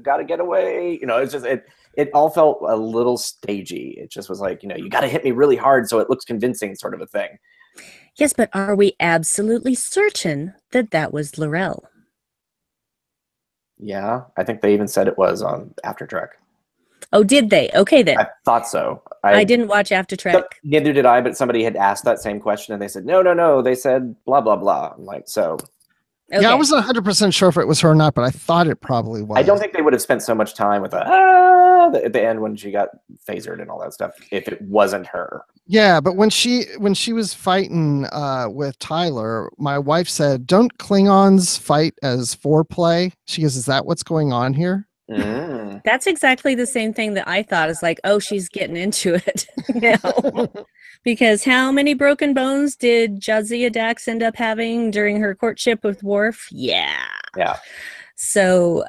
got to get away. It's just it all felt a little stagey. It just was like, you got to hit me really hard so it looks convincing, sort of a thing. Yes, but are we absolutely certain that was Laurel? Yeah, I think they even said it was on After Trek. Oh, did they? Okay, then. I thought so. I didn't watch After Trek. Neither did I, but somebody had asked that same question, and they said, no. They said blah, blah, blah. I'm like, so. Okay. Yeah, I wasn't 100% sure if it was her or not, but I thought it probably was. I don't think they would have spent so much time with at the end when she got phasered and all that stuff if it wasn't her. Yeah, but when she was fighting with Tyler, my wife said, "Don't Klingons fight as foreplay?" She goes, "Is that what's going on here?" That's exactly the same thing that I thought. Is like, oh, she's getting into it now. Because how many broken bones did Jadzia Dax end up having during her courtship with Worf? Yeah. So,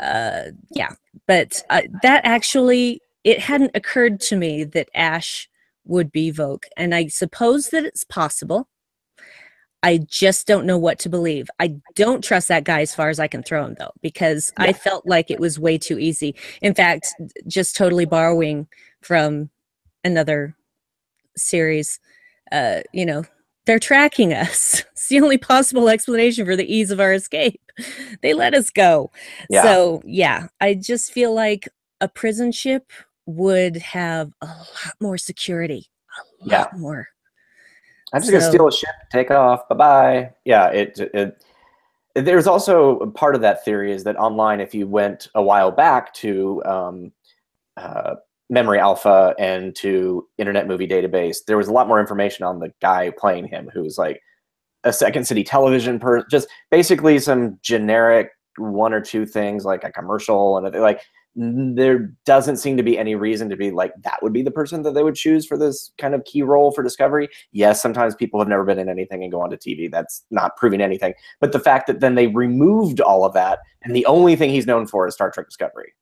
but that actually, it hadn't occurred to me that Ash would be Voke, and I suppose that it's possible. I just don't know what to believe. I don't trust that guy as far as I can throw him, though, because I felt like it was way too easy. In fact, just totally borrowing from another series, they're tracking us. It's the only possible explanation for the ease of our escape. They let us go. So, I just feel like a prison ship would have a lot more security. A lot more. I'm just gonna steal a ship, take off, bye-bye. Yeah, There's also part of that theory is that online, if you went a while back to Memory Alpha and to Internet Movie Database, there was a lot more information on the guy playing him, who was like a Second City television just basically some generic one or two things, like a commercial, and like there doesn't seem to be any reason to be like that would be the person that they would choose for this kind of key role for Discovery. Yes, sometimes people have never been in anything and go onto TV. That's not proving anything. But the fact that then they removed all of that and the only thing he's known for is Star Trek Discovery.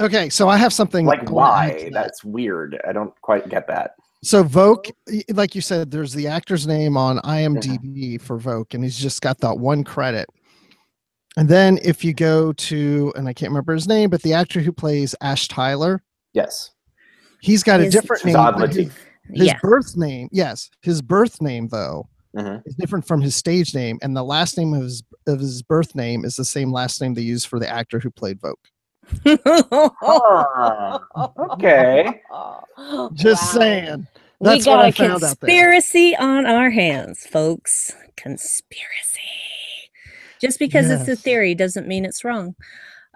Okay, so I have something like why? That's weird. I don't quite get that. So Voke, like you said, there's the actor's name on IMDb for Voke, and he's just got that one credit. And then if you go to, and I can't remember his name, but the actor who plays Ash Tyler. Yes. He's got a different name. His Yeah. birth name, yes. His birth name, though, is different from his stage name. And the last name of his birth name is the same last name they use for the actor who played Voke. Okay. Just saying. That's we got a conspiracy on our hands, folks. Conspiracy. Just because it's a theory doesn't mean it's wrong.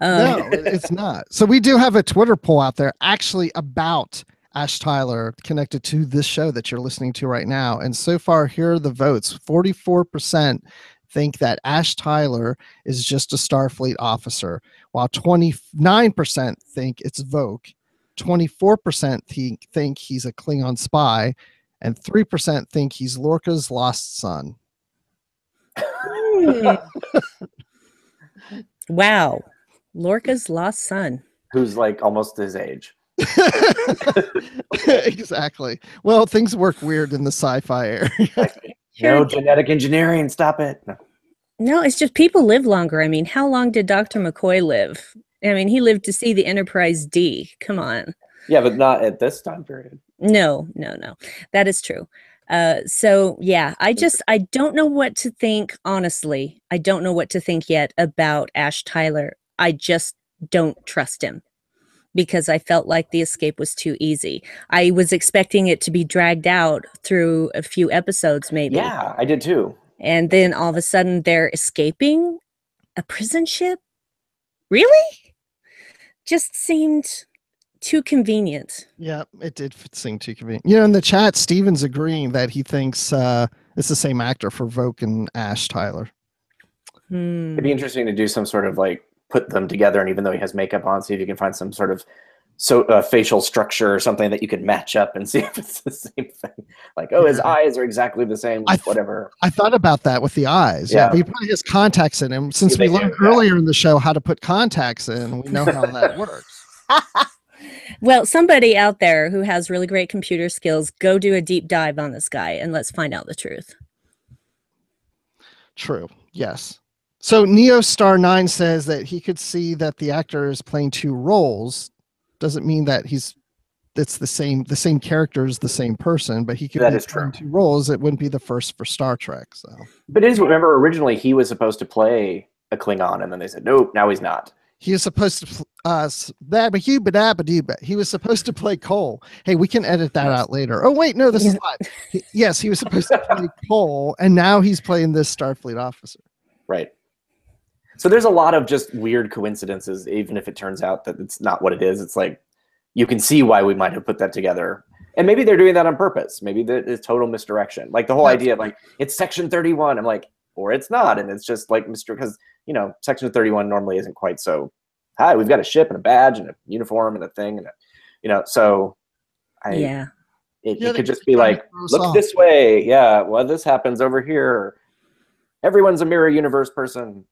No, it's not. So we do have a Twitter poll out there actually about Ash Tyler connected to this show that you're listening to right now. And so far, here are the votes. 44% think that Ash Tyler is just a Starfleet officer, while 29% think it's Vogue, 24% think he's a Klingon spy, and 3% think he's Lorca's lost son. Wow. Lorca's lost son. Who's like almost his age. Exactly. Well, things work weird in the sci-fi area. No genetic engineering. Stop it. No, it's just people live longer. I mean, how long did Dr. McCoy live? I mean, he lived to see the Enterprise D. Come on. Yeah, but not at this time period. No. That is true. So yeah, I don't know what to think. Honestly, I don't know what to think yet about Ash Tyler. I just don't trust him because I felt like the escape was too easy. I was expecting it to be dragged out through a few episodes, maybe. Yeah, I did too. And then all of a sudden they're escaping a prison ship. Really? Just seemed too convenient. Yeah, it did seem too convenient. You know, in the chat, Steven's agreeing that he thinks it's the same actor for Vogue and Ash Tyler. It'd be interesting to do some sort of like put them together, and even though he has makeup on, see if you can find some sort of facial structure or something that you can match up and see if it's the same thing. Like, his eyes are exactly the same, whatever. I thought about that with the eyes. Yeah, but he probably has contacts in him. Since we learned earlier in the show how to put contacts in, we know how that works. Well, somebody out there who has really great computer skills, go do a deep dive on this guy and let's find out the truth. True. Yes. So NeoStar9 says that he could see that the actor is playing two roles. Doesn't mean that it's the same character is the same person, but he could be playing two roles. It wouldn't be the first for Star Trek. So, but remember originally he was supposed to play a Klingon, and then they said nope, now he's not. He was supposed to he was supposed to play Cole. Hey, we can edit that out later. Oh wait, no, this is live. Yes, he was supposed to play Cole, and now he's playing this Starfleet officer. Right. So there's a lot of just weird coincidences, even if it turns out that it's not what it is. It's like you can see why we might have put that together. And maybe they're doing that on purpose. Maybe it's total misdirection. Like the whole idea of like, it's Section 31. I'm like, or it's not. And it's just like, because, Section 31 normally isn't quite so, hi, we've got a ship and a badge and a uniform and a thing. And, so it could just be like, look this way. Yeah, well, this happens over here. Everyone's a mirror universe person.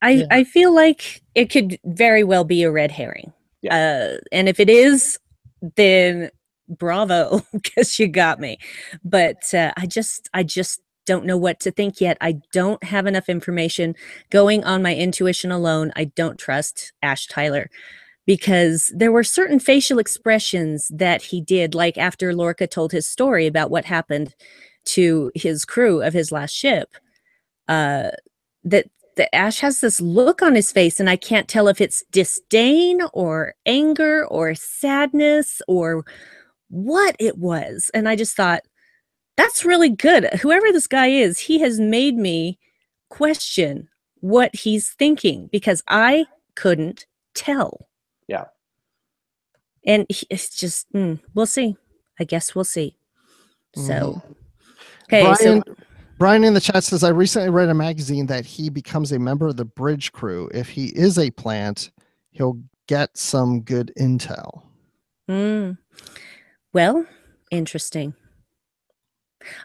I feel like it could very well be a red herring. Yeah. And if it is, then bravo, because you got me. But I just don't know what to think yet. I don't have enough information. Going on my intuition alone, I don't trust Ash Tyler because there were certain facial expressions that he did, like after Lorca told his story about what happened to his crew of his last ship, that the Ash has this look on his face, and I can't tell if it's disdain or anger or sadness or what it was. And I just thought, that's really good. Whoever this guy is, he has made me question what he's thinking because I couldn't tell. Yeah. And it's just, we'll see. I guess we'll see. So, okay. Brian in the chat says, I recently read a magazine that he becomes a member of the bridge crew. If he is a plant, he'll get some good intel. Well, interesting.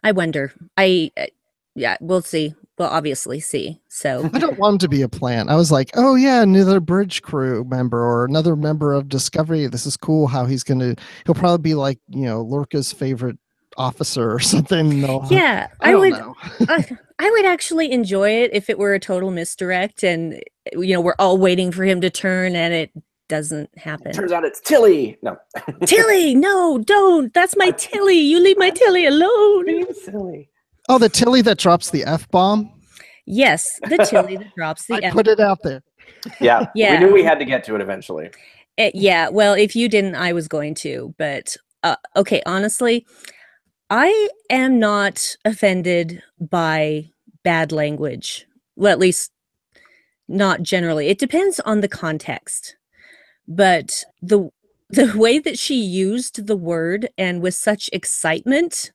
I wonder. Yeah, we'll see. We'll obviously see. So I don't want him to be a plant. I was like, oh yeah, another bridge crew member or another member of Discovery. This is cool how he'll probably be like, Lorca's favorite officer or something. No, yeah, I would know. I would actually enjoy it if it were a total misdirect and we're all waiting for him to turn and it doesn't happen. Turns out it's Tilly. No. Tilly, no, don't. That's my Tilly. You leave my Tilly alone. Silly. Oh, the Tilly that drops the F-bomb? Yes, the Tilly that drops the I put it out there. Yeah. We knew we had to get to it eventually. Yeah, well, if you didn't, I was going to. But, okay, honestly, I am not offended by bad language. Well, at least not generally. It depends on the context. But the way that she used the word and with such excitement,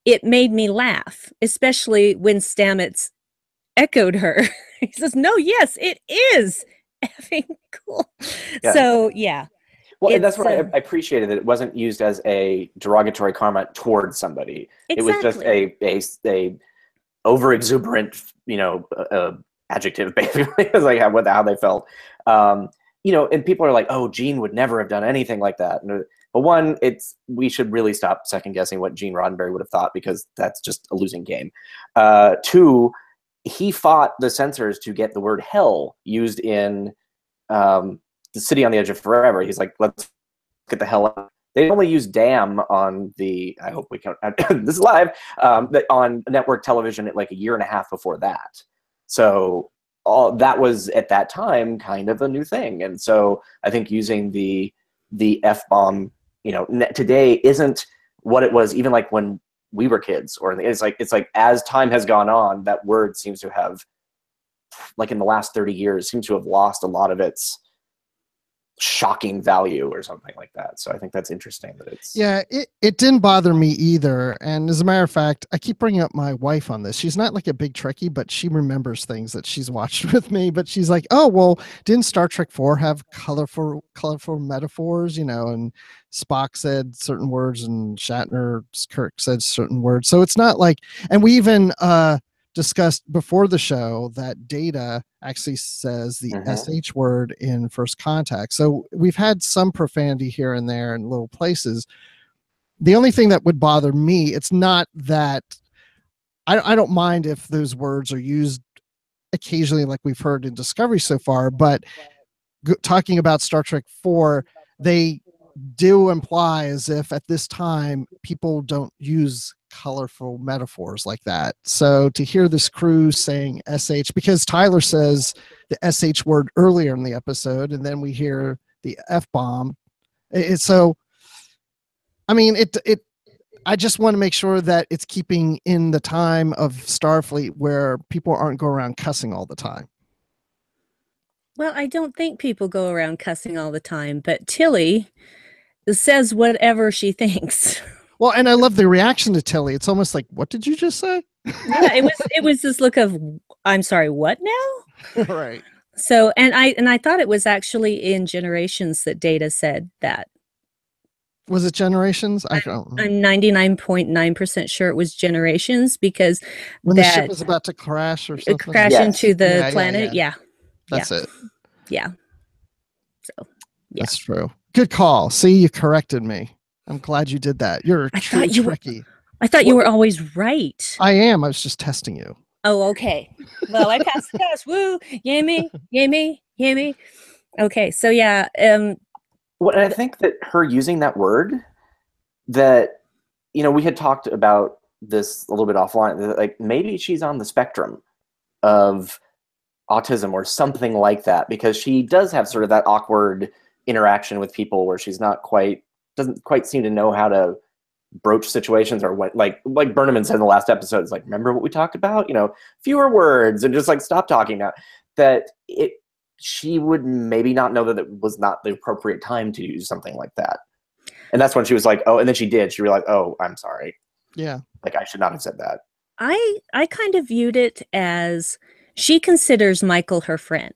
it made me laugh, especially when Stamets echoed her. He says, no, yes, it is effing cool. Yeah. So, yeah. Well, and that's what I appreciated, that it wasn't used as a derogatory comment towards somebody. Exactly. It was just a over exuberant, adjective, basically. It was like how they felt. And people are like, oh, Gene would never have done anything like that. But one, we should really stop second guessing what Gene Roddenberry would have thought, because that's just a losing game. Two, he fought the censors to get the word hell used in The City on the Edge of Forever. He's like, let's get the hell out. They only use damn on I hope we can, this is live, on network television at like a year and a half before that. So all that was at that time kind of a new thing. And so I think using the F-bomb, today isn't what it was even like when we were kids, or it's like as time has gone on, that word seems to have, like in the last 30 years, seems to have lost a lot of its shocking value or something like that. So I think that's interesting that it's... Yeah, it didn't bother me either. And as a matter of fact, I keep bringing up my wife on this. She's not like a big Trekkie, but she remembers things that she's watched with me. But she's like, oh, well, didn't Star Trek 4 have colorful metaphors, and Spock said certain words and Kirk said certain words. So it's not like, and we even discussed before the show that Data actually says the SH word in First Contact. So we've had some profanity here and there in little places. The only thing that would bother me, it's not that I don't mind if those words are used occasionally, like we've heard in Discovery so far, but talking about Star Trek 4, they do imply as if at this time people don't use colorful metaphors like that. So to hear this crew saying SH, because Tyler says the SH word earlier in the episode, and then we hear the F-bomb. So, I mean, I just want to make sure that it's keeping in the time of Starfleet where people aren't going around cussing all the time. Well, I don't think people go around cussing all the time, but Tilly says whatever she thinks. Well, and I love the reaction to Tilly. It's almost like, what did you just say? Yeah, it was this look of, I'm sorry, what now? Right. So, and I thought it was actually in Generations that Data said that. Was it Generations? I'm 99.9% sure it was Generations, because when the ship was about to crash or something. Crash into the planet. Yeah. That's it. Yeah. So, yeah. That's true. Good call. See, you corrected me. I'm glad you did that. You're a true Trekkie. I thought you were always right. I am. I was just testing you. Oh, okay. Well, I passed the test. Woo! Yay me. Okay, so yeah. Well, and I think that her using that word, that, we had talked about this a little bit offline, that, like, maybe she's on the spectrum of autism or something like that, because she does have sort of that awkward interaction with people where she's doesn't quite seem to know how to broach situations, or what, like Berneman said in the last episode, it's like, remember what we talked about? You know, fewer words and just like stop talking now. That she would maybe not know that it was not the appropriate time to use something like that. And that's when she was like, oh, and then she did. She realized, oh, I'm sorry. Yeah. Like, I should not have said that. I kind of viewed it as she considers Michael her friend,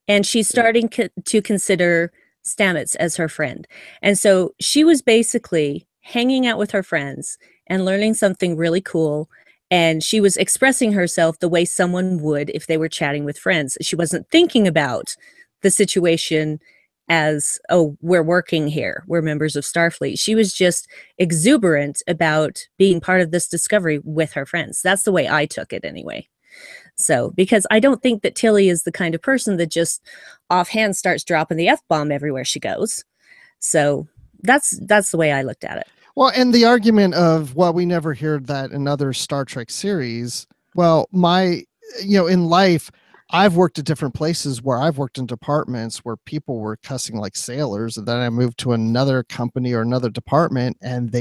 and she's starting to consider Stamets as her friend. And so she was basically hanging out with her friends and learning something really cool. And she was expressing herself the way someone would if they were chatting with friends. She wasn't thinking about the situation as, oh, we're working here, we're members of Starfleet. She was just exuberant about being part of this discovery with her friends. That's the way I took it anyway. So, because I don't think that Tilly is the kind of person that just offhand starts dropping the F-bomb everywhere she goes. So that's the way I looked at it. Well, and the argument of, well, we never heard that in other Star Trek series. Well, in life, I've worked at different places where I've worked in departments where people were cussing like sailors. And then I moved to another company or another department and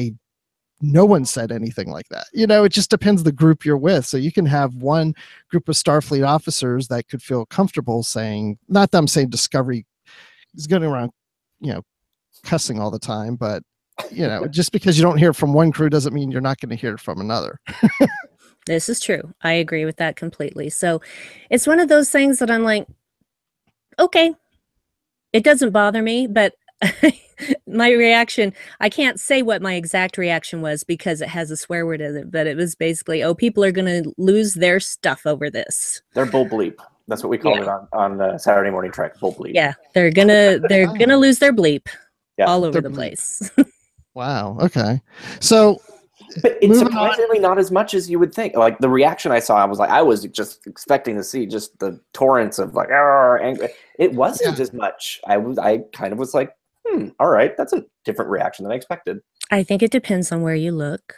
no one said anything like that. You know, it just depends the group you're with. So you can have one group of Starfleet officers that could feel comfortable saying, not that I'm saying Discovery is going around, cussing all the time, but just because you don't hear it from one crew doesn't mean you're not going to hear it from another. This is true. I agree with that completely. So it's one of those things that I'm like, okay, it doesn't bother me, but my reaction, I can't say what my exact reaction was because it has a swear word in it, but it was basically, oh, people are going to lose their stuff over this. They're bull bleep. That's what we called it on Saturday Morning Trek, bull bleep. Yeah, they're gonna lose their bleep all over the place. Wow. Okay. So, but it's surprisingly not as much as you would think. Like the reaction I saw, I was just expecting to see just the torrents of like anger. It wasn't as much. I kind of was like, all right, that's a different reaction than I expected. I think it depends on where you look.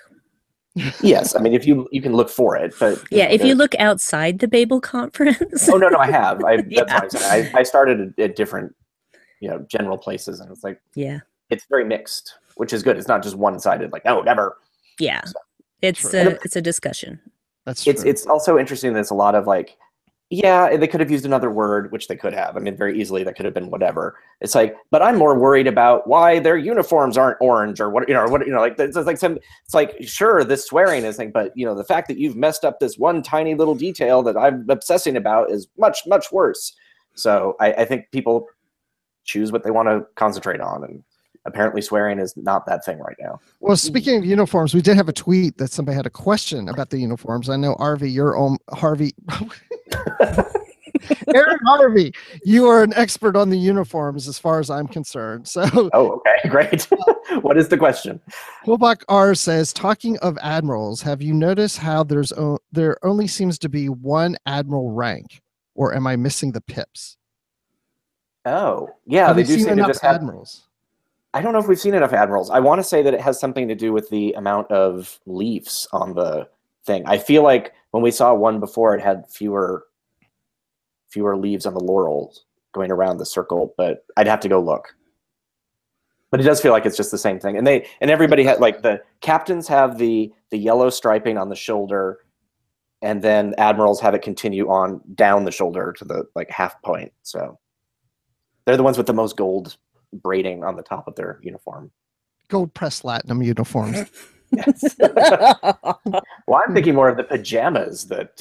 Yes, I mean, if you can look for it, but if you look outside the Babel conference. Oh no, I have. That's what I'm saying. I started at different, general places, and it's like, it's very mixed, which is good. It's not just one-sided, like, no, never. Yeah, so, it's a discussion. That's true. It's also interesting that it's a lot of like, they could have used another word, which they could have. I mean, very easily that could have been whatever. It's like, but I'm more worried about why their uniforms aren't orange or what, like it's like it's like, sure, this swearing is thing, but the fact that you've messed up this one tiny little detail that I'm obsessing about is much, much worse. So I think people choose what they want to concentrate on, and apparently swearing is not that thing right now. Well, speaking of uniforms, we did have a tweet that somebody had a question about the uniforms. I know, Harvey, Aaron Harvey, you are an expert on the uniforms as far as I'm concerned. So, okay, great. What is the question? Hulbach R says, talking of admirals, have you noticed how there only seems to be one admiral rank, or am I missing the pips? Oh, yeah, have they do seem to just have admirals. I don't know if we've seen enough admirals. I want to say that it has something to do with the amount of leaves on the thing. I feel like when we saw one before, it had fewer leaves on the laurels going around the circle, but I'd have to go look. But it does feel like it's just the same thing. And everybody had, like, the captains have the yellow striping on the shoulder, and then admirals have it continue on down the shoulder to the half point. So they're the ones with the most gold braiding on the top of their uniform. Gold pressed latinum uniforms. Yes. Well, I'm thinking more of the pajamas that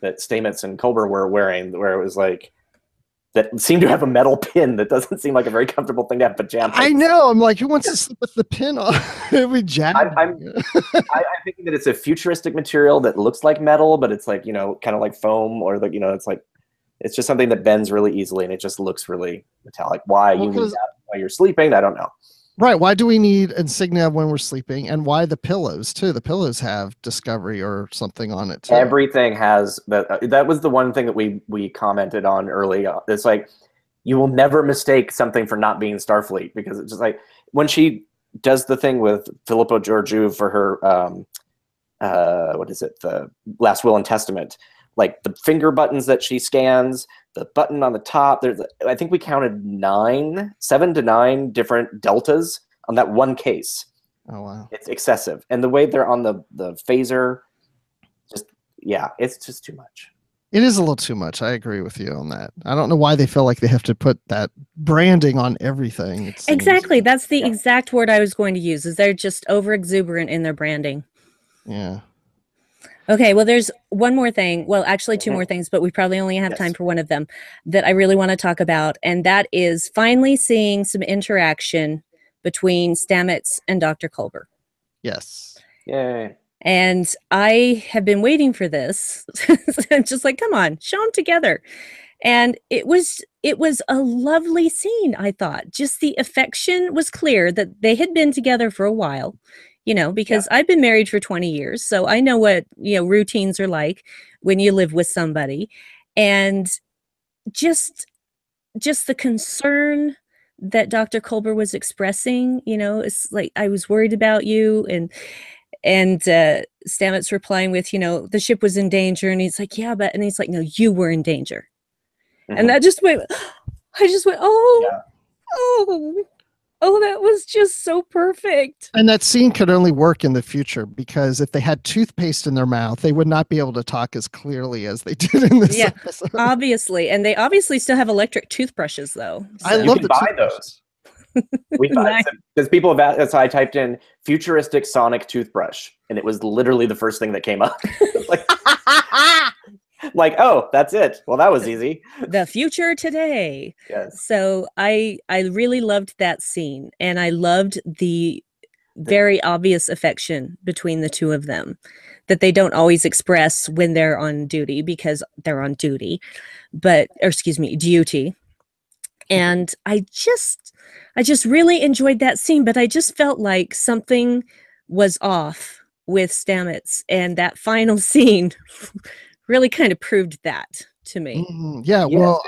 Stamets and Culber were wearing, where it was like that seemed to have a metal pin. That doesn't seem like a very comfortable thing to have pajamas. I know. I'm like, who wants to sleep with the pin on? We jab. I'm thinking that it's a futuristic material that looks like metal, but it's like, kind of like foam, or like, it's like, it's just something that bends really easily, and it just looks really metallic. Why you need that while you're sleeping, I don't know. Right. Why do we need insignia when we're sleeping? And why the pillows, too? The pillows have Discovery or something on it, too. Everything has that. That was the one thing that we commented on early on. It's like, you will never mistake something for not being Starfleet, because it's just like when she does the thing with Filippo Georgiou for her, what is it? The Last Will and Testament. Like the finger buttons that she scans, the button on the top. I think we counted 7 to 9 different deltas on that one case. Oh wow. It's excessive. And the way they're on the phaser, just, yeah, it's just too much. It is a little too much. I agree with you on that. I don't know why they feel like they have to put that branding on everything. It seems. Exactly. That's the exact word I was going to use, is they're just over exuberant in their branding. Yeah. Okay, well, there's one more thing. Well, actually, two more things, but we probably only have time for one of them that I really want to talk about. And that is finally seeing some interaction between Stamets and Dr. Culber. Yes. Yay. And I have been waiting for this. Just like, come on, show them together. And it was a lovely scene, I thought. Just the affection was clear that they had been together for a while, because I've been married for 20 years. So I know what, routines are like when you live with somebody. And just the concern that Dr. Culber was expressing, it's like, I was worried about you. And Stamets replying with, the ship was in danger. And he's like, yeah, and he's like, no, you were in danger. And that just went, I just went, oh, that was just so perfect. And that scene could only work in the future, because if they had toothpaste in their mouth, they would not be able to talk as clearly as they did in this episode. Obviously. And they obviously still have electric toothbrushes, though. So. I love the buy those. We buy because people have. So I typed in futuristic sonic toothbrush, and it was literally the first thing that came up. like, oh, that's it. Well, that was easy. The future today. Yes. So I really loved that scene, and I loved the very obvious affection between the two of them that they don't always express when they're on duty, because they're on duty, duty. And I just really enjoyed that scene, but I just felt like something was off with Stamets, and that final scene really kind of proved that to me. Yeah, well,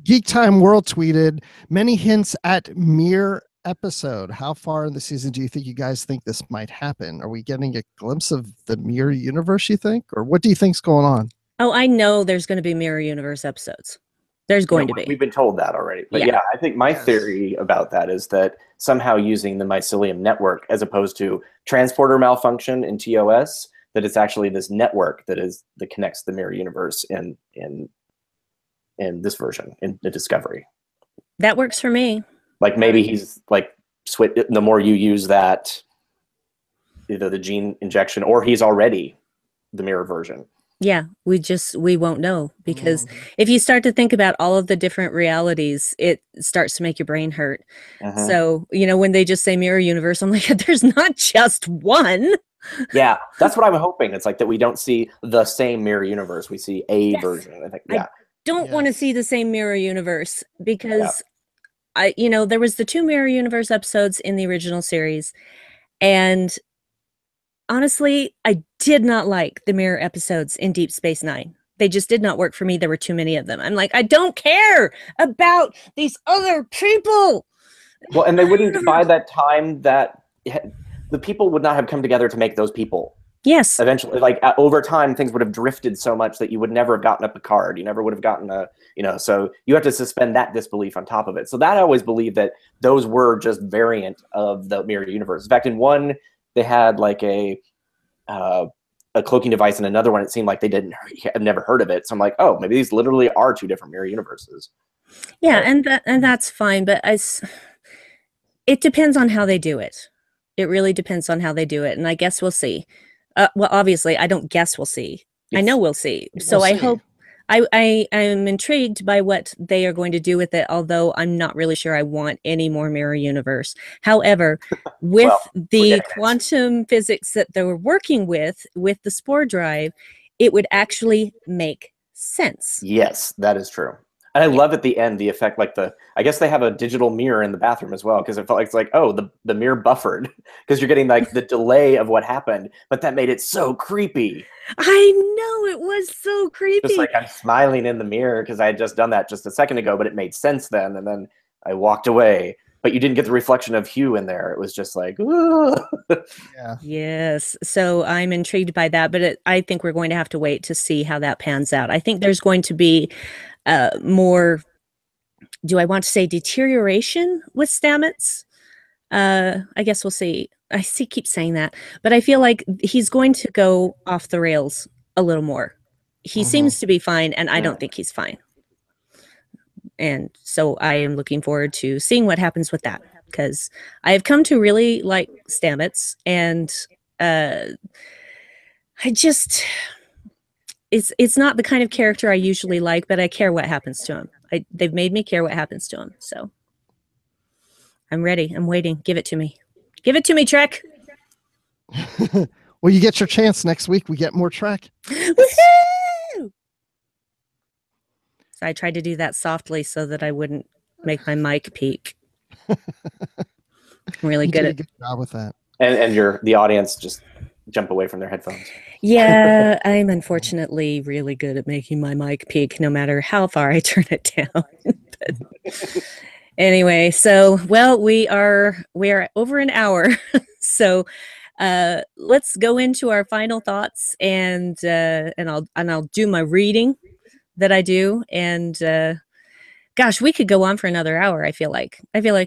Geek Time World tweeted many hints at Mirror episode. How far in the season do you think you guys think this might happen? Are we getting a glimpse of the Mirror universe, you think? Or what do you think's going on? Oh, I know there's going to be Mirror Universe episodes. There's going to be. We've been told that already. But yeah I think my theory about that is that somehow using the mycelium network as opposed to transporter malfunction in TOS, that it's actually this network that connects the Mirror universe in this version, in the Discovery. That works for me. Like maybe he's like, the more you use that, either the gene injection, or he's already the Mirror version. Yeah, we won't know, because if you start to think about all of the different realities, it starts to make your brain hurt. So, when they just say Mirror universe, I'm like, there's not just one. Yeah, that's what I'm hoping. It's like that we don't see the same Mirror universe. We see a version. I think. I don't want to see the same Mirror universe, because there was the 2 Mirror universe episodes in the original series, and honestly, I did not like the Mirror episodes in Deep Space Nine. They just did not work for me. There were too many of them. I'm like, I don't care about these other people. Well, and they wouldn't, by that time, that the people would not have come together to make those people. Yes. Eventually, over time, things would have drifted so much that you would never have gotten a Picard. You never would have gotten so you have to suspend that disbelief on top of it. So that I always believed that those were just variant of the Mirror universe. In fact, in one, they had like a cloaking device, and another one, it seemed like they had never heard of it. So I'm like, oh, maybe these literally are 2 different Mirror universes. Yeah, and that's fine, but it depends on how they do it. It really depends on how they do it, and I guess we'll see. Well, obviously, I don't guess we'll see. I know we'll see. So I hope. I am intrigued by what they are going to do with it, although I'm not really sure I want any more Mirror universe. However, with the quantum physics that they're working with the spore drive, it would actually make sense. Yes, that is true. And I love at the end the effect, I guess they have a digital mirror in the bathroom as well, because it felt like it's like, oh, the mirror buffered, because you're getting like the delay of what happened, but that made it so creepy. I know, it was so creepy. Just like I'm smiling in the mirror because I had just done that just a second ago, but it made sense then, and then I walked away. But you didn't get the reflection of Hugh in there. It was just like, yeah. Yes. So I'm intrigued by that, but I think we're going to have to wait to see how that pans out. I think there's going to be more, do I want to say deterioration with Stamets? I guess we'll see. keep saying that, but I feel like he's going to go off the rails a little more. He seems to be fine, and I don't think he's fine. And so I am looking forward to seeing what happens with that, because I have come to really like Stamets, and I just it's not the kind of character I usually like, but I care what happens to him. They've made me care what happens to him, so I'm ready. I'm waiting. Give it to me. Give it to me, Trek. Well, you get your chance next week. We get more Trek. Woohoo! So I tried to do that softly so that I wouldn't make my mic peak. I'm really good did at a good job with that. And the audience just jump away from their headphones. Yeah, I'm unfortunately really good at making my mic peak no matter how far I turn it down. But anyway, so well, we are over an hour. So let's go into our final thoughts, and I'll do my reading that I do, and gosh, we could go on for another hour. I feel like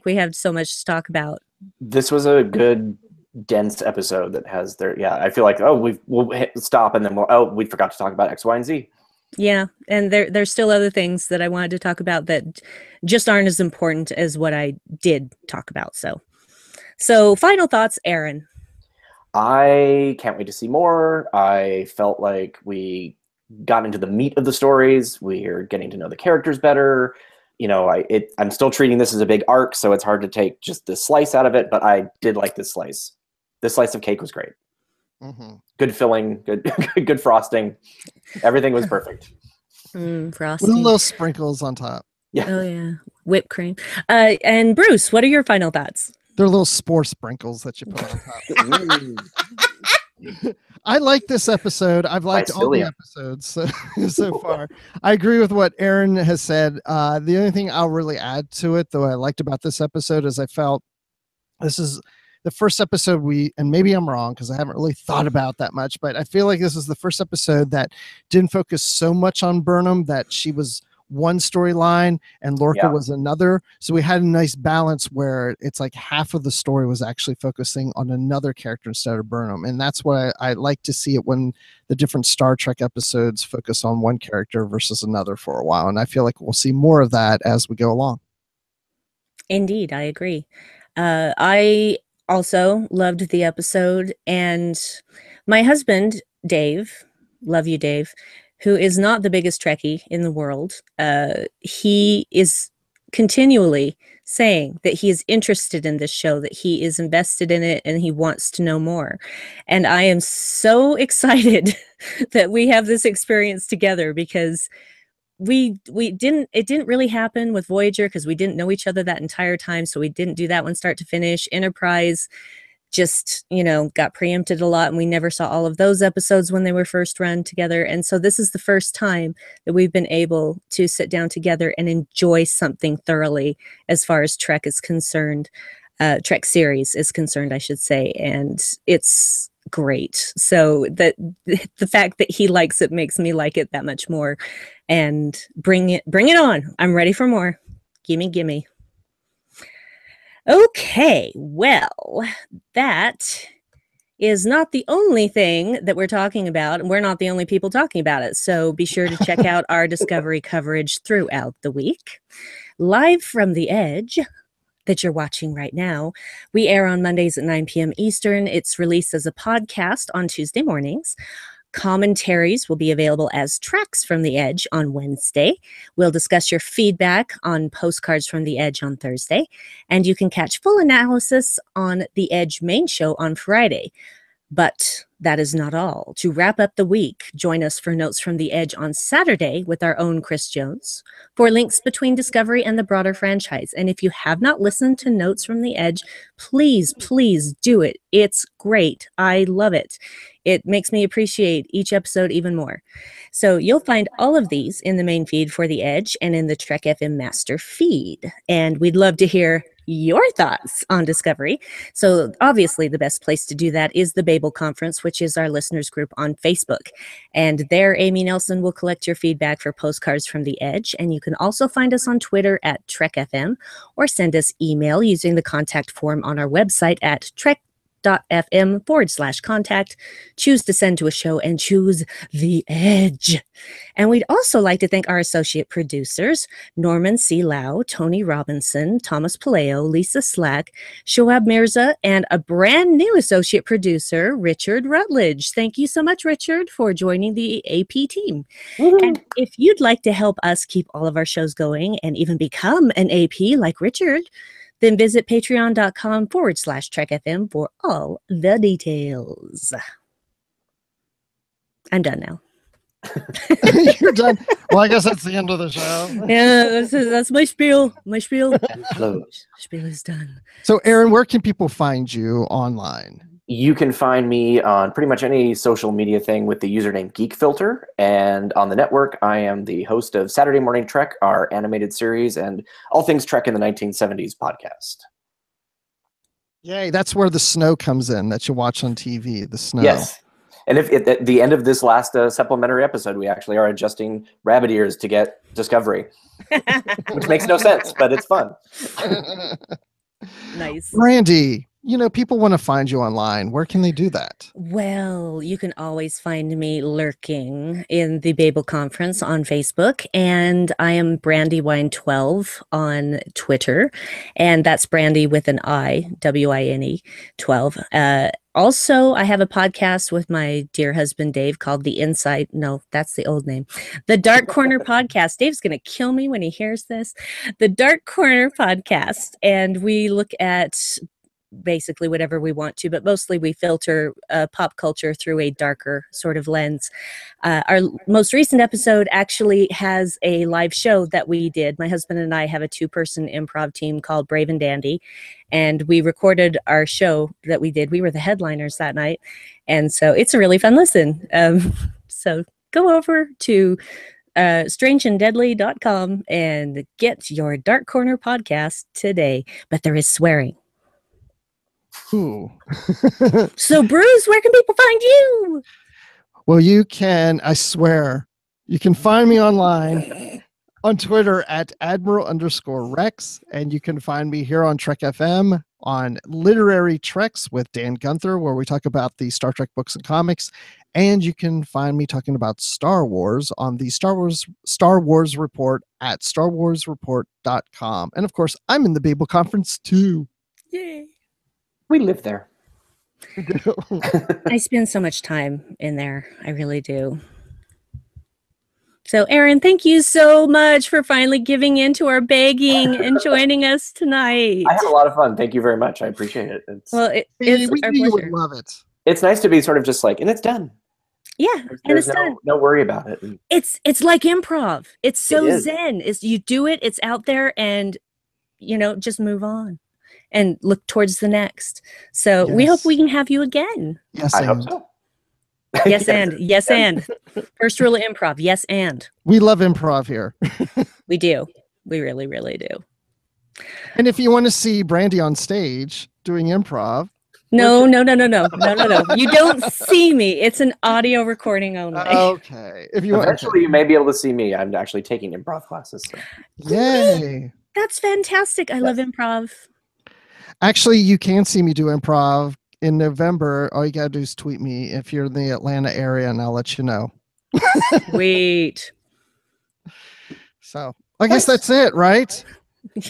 we have so much to talk about. This was a good dense episode that has I feel like we'll stop and then we forgot to talk about X, Y, and Z. Yeah, and there's still other things that I wanted to talk about that just aren't as important as what I did talk about. So final thoughts, Aaron. I can't wait to see more. I felt like we got into the meat of the stories. We're getting to know the characters better. I'm still treating this as a big arc, so it's hard to take just this slice out of it, but I did like this slice. This slice of cake was great. Good filling, good frosting. Everything was perfect. Frosting. With little sprinkles on top. Yeah. Oh yeah, whipped cream. And Bruce, what are your final thoughts? They're little spore sprinkles that you put on top. I like this episode. I've liked all the episodes so far. I agree with what Aaron has said. The only thing I'll really add to it, though, I liked about this episode is I felt this is the first episode and maybe I'm wrong because I haven't really thought about that much, but I feel like this is the first episode that didn't focus so much on Burnham, that she was one storyline and Lorca was another. So we had a nice balance where it's like half of the story was actually focusing on another character instead of Burnham. And that's what I like to see it when the different Star Trek episodes focus on one character versus another for a while. And I feel like we'll see more of that as we go along. Indeed, I agree. I also loved the episode, and my husband, Dave, love you, Dave, who is not the biggest Trekkie in the world, he is continually saying that he is interested in this show, that he is invested in it, and he wants to know more. And I am so excited that we have this experience together, because it didn't really happen with Voyager because we didn't know each other that entire time. So we didn't do that one start to finish. Enterprise just, got preempted a lot, and we never saw all of those episodes when they were first run together. And so this is the first time that we've been able to sit down together and enjoy something thoroughly as far as Trek is concerned, Trek series is concerned, I should say. And it's great. So the fact that he likes it makes me like it that much more. And bring it on. I'm ready for more. Gimme. Okay, well, that is not the only thing that we're talking about, and we're not the only people talking about it. So be sure to check out our Discovery coverage throughout the week. Live from the Edge that you're watching right now, we air on Mondays at 9 p.m. Eastern. It's released as a podcast on Tuesday mornings. Commentaries will be available as Tracks from the Edge on Wednesday. We'll discuss your feedback on Postcards from the Edge on Thursday. And you can catch full analysis on the Edge main show on Friday. But that is not all. To wrap up the week, join us for Notes from the Edge on Saturday with our own Chris Jones for links between Discovery and the broader franchise. And if you have not listened to Notes from the Edge, please do it. It's great. I love it. It makes me appreciate each episode even more. So you'll find all of these in the main feed for the Edge and in the Trek FM Master feed. And we'd love to hear your thoughts on Discovery. So obviously the best place to do that is the Babel Conference, which is our listeners group on Facebook. And there, Amy Nelson will collect your feedback for Postcards from the Edge. And you can also find us on Twitter at TrekFM, or send us email using the contact form on our website at trek anchor.fm/contact. Choose to send to a show and choose the edge. And we'd also like to thank our associate producers, Norman C. Lau, Tony Robinson, Thomas Paleo, Lisa Slack, Shoab Mirza, and a brand new associate producer, Richard Rutledge. Thank you so much, Richard, for joining the AP team. Woo-hoo. And if you'd like to help us keep all of our shows going and even become an AP like Richard, then visit patreon.com/TrekFM for all the details. I'm done now. You're done. Well, I guess that's the end of the show. Yeah, that's my spiel. My spiel. Hello. Spiel is done. So, Aaron, where can people find you online? You can find me on pretty much any social media thing with the username Geek Filter, and on the network, I am the host of Saturday Morning Trek, our animated series, and all things Trek in the 1970s podcast. Yay! That's where the snow comes in that you watch on TV. The snow. Yes. And if at the end of this last supplementary episode, we actually are adjusting rabbit ears to get Discovery, which makes no sense, but it's fun. Nice. Brandi, people want to find you online. Where can they do that? Well, you can always find me lurking in the Babel Conference on Facebook, and I am Brandywine12 on Twitter, and that's Brandi with an I, W-I-N-E, 12. Also, I have a podcast with my dear husband, Dave, called The Inside. No, that's the old name. The Dark Corner Podcast. Dave's going to kill me when he hears this. The Dark Corner Podcast. And we look at basically whatever we want to, but mostly we filter pop culture through a darker sort of lens. Our most recent episode actually has a live show that we did. My husband and I have a 2-person improv team called Brave and Dandy, and we recorded our show that we did. We were the headliners that night, and so it's a really fun listen. So go over to strangeanddeadly.com and get your Dark Corner podcast today, but there is swearing. Ooh. So, Bruce, where can people find you? Well, you can, I swear, you can find me online on Twitter at Admiral_Rex, and you can find me here on Trek FM on Literary Treks with Dan Gunther, where we talk about the Star Trek books and comics. And you can find me talking about Star Wars on the Star Wars Report at StarWarsReport.com. And of course, I'm in the Babel Conference too. Yay. We live there. I spend so much time in there. I really do. So, Aaron, thank you so much for finally giving in to our begging and joining us tonight. I had a lot of fun. Thank you very much. I appreciate it. It's we our knew you pleasure. would love it. It's nice to be sort of just like, and it's done. Yeah, and it's There's done. no worry about it. It's like improv. It's so It is. zen. It's you do it. It's out there, and just move on and look towards the next. So we hope Yes. we can have you again. Yes, I hope and so. Yes, and first rule of improv. Yes, and we love improv here. we do. We really, really do. And if you want to see Brandi on stage doing improv, No. You don't see me. It's an audio recording only. okay. If you want, Eventually, you may be able to see me. I'm actually taking improv classes. So. yay. That's fantastic. I love improv. Actually, you can see me do improv in November. All you gotta do is tweet me if you're in the Atlanta area, and I'll let you know. Sweet. So I guess that's it, right?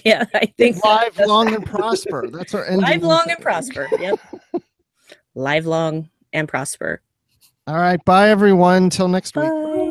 Yeah, I think Live, that's- long, and prosper. That's our ending. Live long and prosper. Yep. Live long and prosper. All right. Bye, everyone. Till next week. Bye.